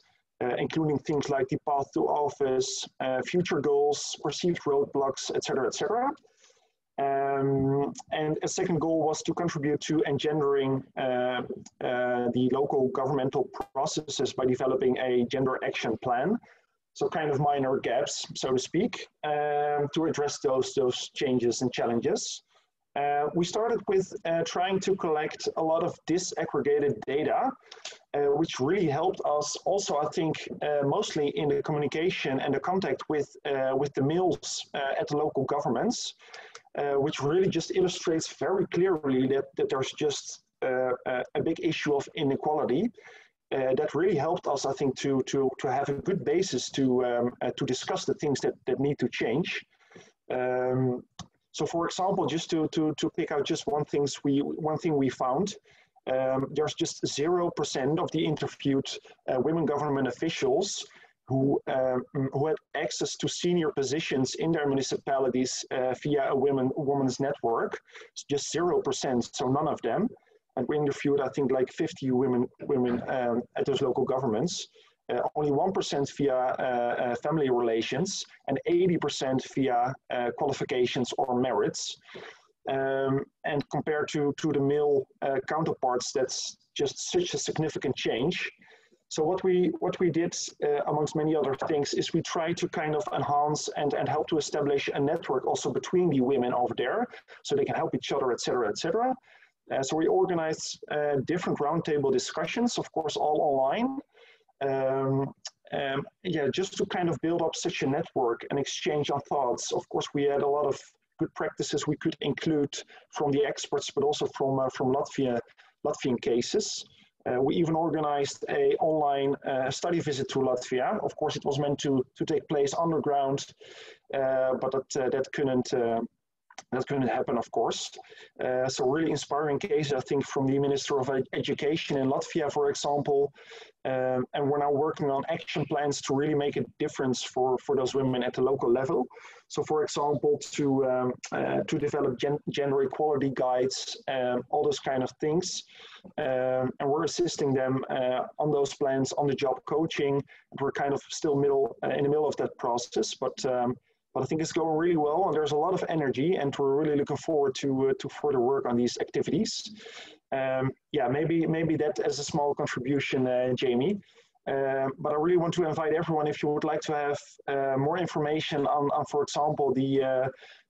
including things like the path to office, future goals, perceived roadblocks, etc., etc. And a second goal was to contribute to engendering the local governmental processes by developing a gender action plan. So kind of minor gaps, so to speak, to address those changes and challenges. We started with trying to collect a lot of disaggregated data, which really helped us also, I think, mostly in the communication and the contact with the mills at the local governments, which really just illustrates very clearly that there's just a big issue of inequality. That really helped us, I think, to have a good basis to discuss the things that need to change. So, for example, just to pick out just one thing we found, there's just 0% of the interviewed women government officials who had access to senior positions in their municipalities via a women's network. It's just 0%, so none of them. And we interviewed, I think, like 50 women at those local governments. Only 1% via family relations and 80% via qualifications or merits. And compared to the male counterparts, that's just such a significant change. So what we did, amongst many other things, is we tried to kind of enhance and help to establish a network also between the women over there, so they can help each other, etc., etc. So we organized different roundtable discussions, of course, all online. Yeah, just to kind of build up such a network and exchange our thoughts. Of course, we had a lot of good practices we could include from the experts, but also from Latvian cases. We even organized an online study visit to Latvia. Of course, it was meant to take place underground, but that That couldn't happen, of course. So really inspiring case, I think, from the Minister of Education in Latvia, for example. And we're now working on action plans to really make a difference for those women at the local level. So, for example, to develop gender equality guides, all those kind of things. And we're assisting them on those plans, on the job coaching. We're kind of still in the middle of that process, but I think it's going really well, and there's a lot of energy, and we're really looking forward to further work on these activities. Yeah, maybe that as a small contribution, Jamie. But I really want to invite everyone, if you would like to have more information on, for example, the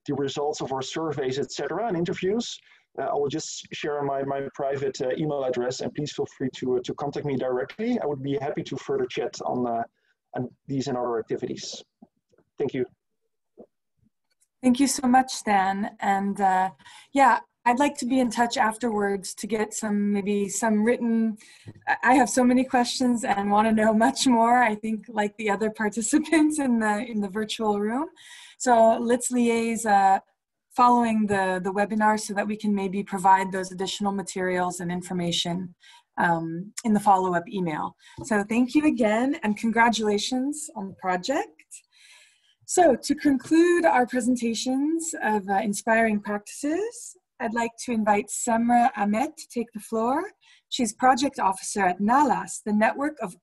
results of our surveys, etc., and interviews. I will just share my private email address, and please feel free to contact me directly. I would be happy to further chat on these and other activities. Thank you. Thank you so much, Stan. And yeah, I'd like to be in touch afterwards to get maybe some written. I have so many questions and want to know much more, I think, like the other participants in the virtual room. So let's liaise following the webinar so that we can maybe provide those additional materials and information in the follow-up email. So thank you again, and congratulations on the project. So to conclude our presentations of inspiring practices, I'd like to invite Semra Ahmed to take the floor. She's project officer at NALAS, the network of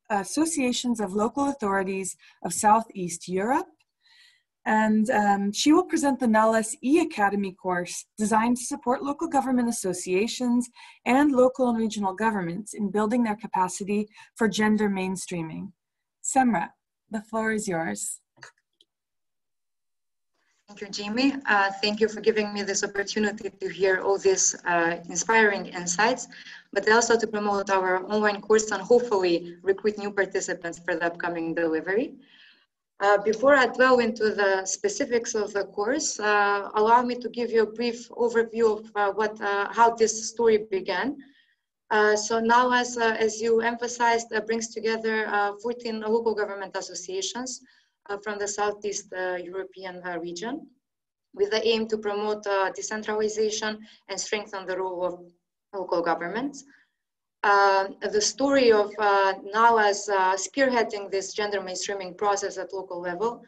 associations of local authorities of Southeast Europe. And she will present the NALAS E-Academy course designed to support local government associations and local and regional governments in building their capacity for gender mainstreaming. Semra, the floor is yours. Thank you, Jamie. Thank you for giving me this opportunity to hear all these inspiring insights, but also to promote our online course and hopefully recruit new participants for the upcoming delivery. Before I delve into the specifics of the course, allow me to give you a brief overview of how this story began. So now, as you emphasized, brings together 14 local government associations from the Southeast European region, with the aim to promote decentralization and strengthen the role of local governments. The story of NALAS spearheading this gender mainstreaming process at local level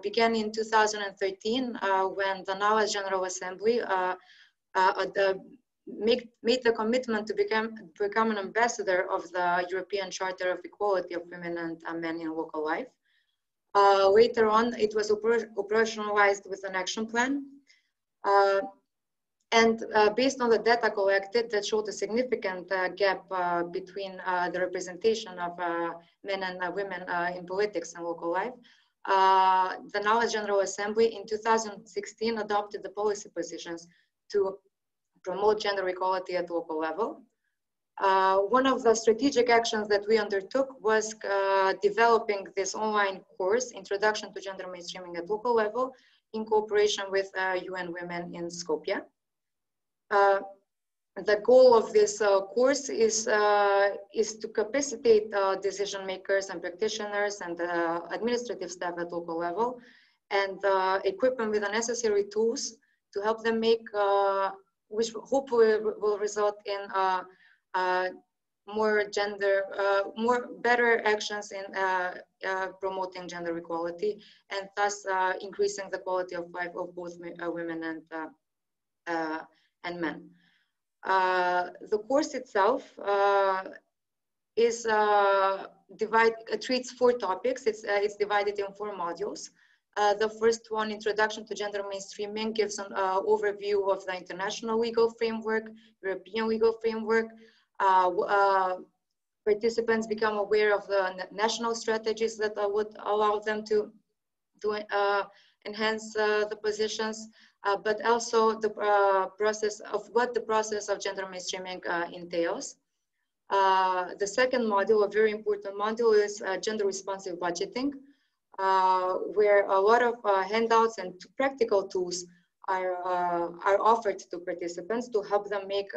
began in 2013 when the NALAS General Assembly made the commitment to become an ambassador of the European Charter of Equality of Women and Men in Local Life. Later on, it was operationalized with an action plan. And based on the data collected that showed a significant gap between the representation of men and women in politics and local life, the NALAS General Assembly in 2016 adopted the policy positions to promote gender equality at local level. One of the strategic actions that we undertook was developing this online course, Introduction to Gender Mainstreaming at Local Level, in cooperation with UN Women in Skopje. The goal of this course is to capacitate decision makers and practitioners and administrative staff at local level, and equip them with the necessary tools to help them make, which hopefully will result in better actions in promoting gender equality, and thus increasing the quality of life of both women and men. The course itself treats 4 topics. It's divided in 4 modules. The first one, Introduction to Gender Mainstreaming, gives an overview of the international legal framework, European legal framework. Participants become aware of the national strategies that would allow them to enhance the positions, but also the process of gender mainstreaming entails. The second module, a very important module, is gender responsive budgeting, where a lot of handouts and practical tools are offered to participants to help them make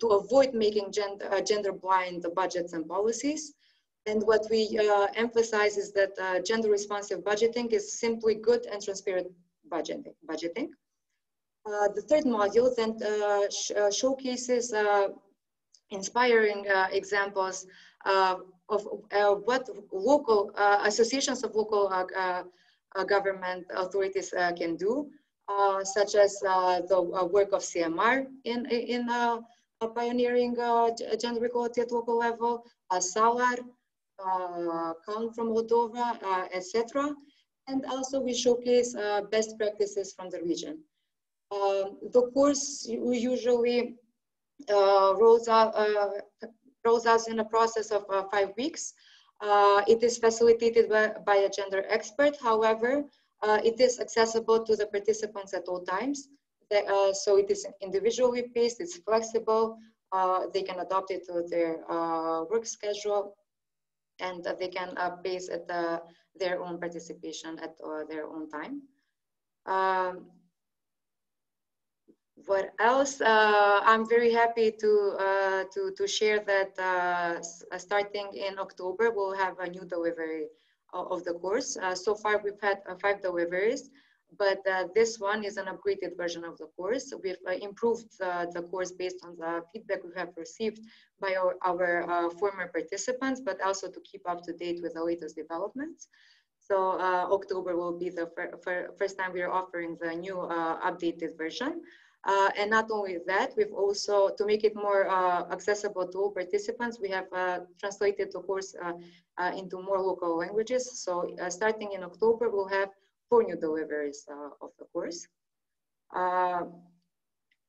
to avoid making gender blind budgets and policies. And what we emphasize is that gender responsive budgeting is simply good and budgeting. The third module then showcases inspiring examples of what local associations of local government authorities can do, such as the work of CMR in pioneering gender equality at local level, SALAR, Calm from Moldova, etc. And also we showcase best practices from the region. The course usually rolls out in a process of 5 weeks. It is facilitated by a gender expert. However, it is accessible to the participants at all times. So it is individually paced, it's flexible. They can adopt it to their work schedule, and they can pace at their own participation at their own time. What else? I'm very happy to share that starting in October, we'll have a new delivery of the course. So far, we've had 5 deliveries, but this one is an upgraded version of the course. We've improved the course based on the feedback we have received by our former participants, but also to keep up to date with the latest developments. So October will be the first time we are offering the new updated version. And not only that, we've also, to make it more accessible to all participants, we have translated the course into more local languages. So starting in October, we'll have 4 new deliveries of the course.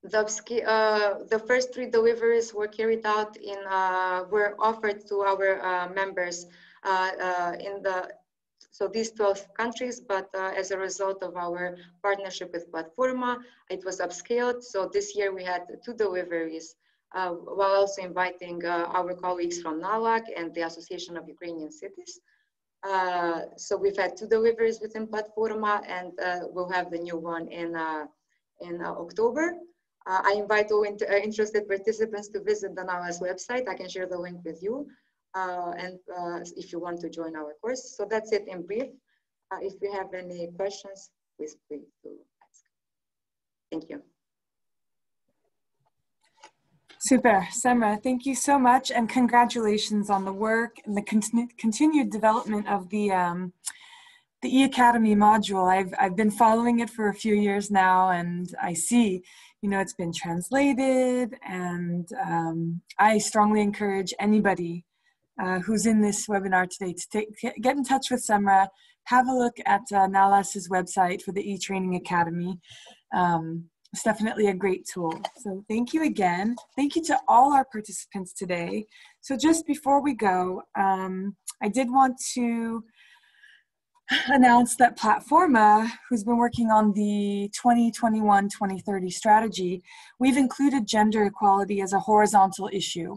The first 3 deliveries were carried out were offered to our members so these 12 countries, but as a result of our partnership with PLATFORMA, it was upscaled. So this year we had 2 deliveries, while also inviting our colleagues from NALAC and the Association of Ukrainian Cities. So we've had 2 deliveries within PLATFORMA, and we'll have the new one in October. I invite all interested participants to visit the NALA's website. I can share the link with you. And if you want to join our course. So that's it in brief. If you have any questions, please free to ask. Thank you. Super, Semra, thank you so much, and congratulations on the work and the continued development of the E-Academy module. I've been following it for a few years now, and I see, you know, it's been translated, and I strongly encourage anybody who's in this webinar today to get in touch with Semra, have a look at NALAS's website for the E-Training Academy. It's definitely a great tool. So thank you again. Thank you to all our participants today. So just before we go, I did want to announce that PLATFORMA, who's been working on the 2021-2030 strategy, we've included gender equality as a horizontal issue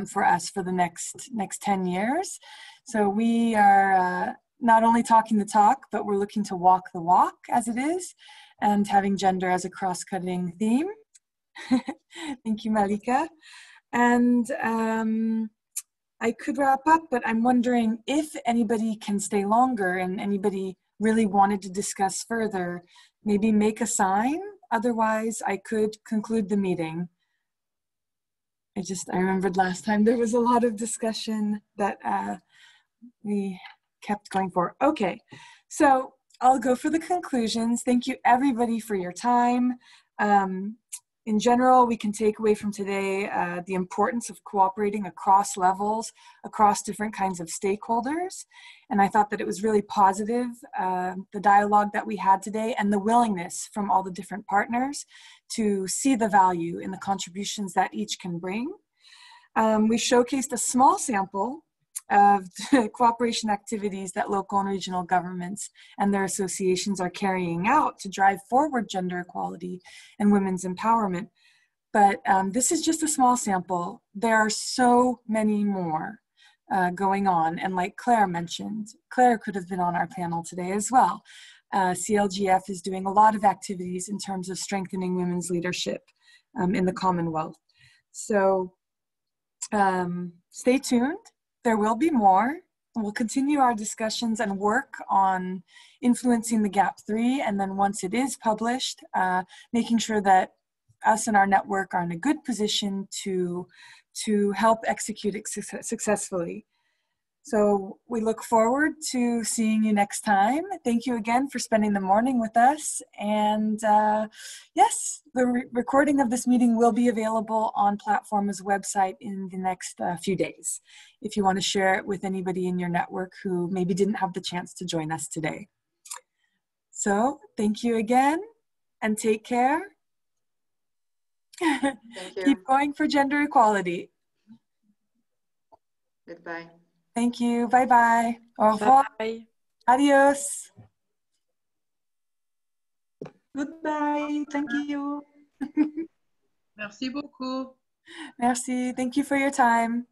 for us for the next 10 years. So we are not only talking the talk, but we're looking to walk the walk as it is, and having gender as a cross-cutting theme. Thank you, Malika. And I could wrap up, but I'm wondering if anybody can stay longer and anybody really wanted to discuss further, maybe make a sign. Otherwise, I could conclude the meeting. I remembered last time there was a lot of discussion that we kept going for. Okay, so I'll go for the conclusions. Thank you everybody for your time. In general, we can take away from today the importance of cooperating across levels, across different kinds of stakeholders. And I thought that it was really positive, the dialogue that we had today and the willingness from all the different partners to see the value in the contributions that each can bring. We showcased a small sample of the cooperation activities that local and regional governments and their associations are carrying out to drive forward gender equality and women's empowerment. But this is just a small sample. There are so many more going on. And like Claire mentioned, Claire could have been on our panel today as well. CLGF is doing a lot of activities in terms of strengthening women's leadership in the Commonwealth. So stay tuned. There will be more. we'll continue our discussions and work on influencing the GAP 3, and then once it is published, making sure that us and our network are in a good position to help execute it successfully. So we look forward to seeing you next time. Thank you again for spending the morning with us. And yes, the recording of this meeting will be available on Platforma's website in the next few days, if you want to share it with anybody in your network who maybe didn't have the chance to join us today. So thank you again, and take care. Thank you. Keep going for gender equality. Goodbye. Thank you. Bye-bye. Au revoir. Bye. Adios. Goodbye. Thank you. Merci beaucoup. Merci. Thank you for your time.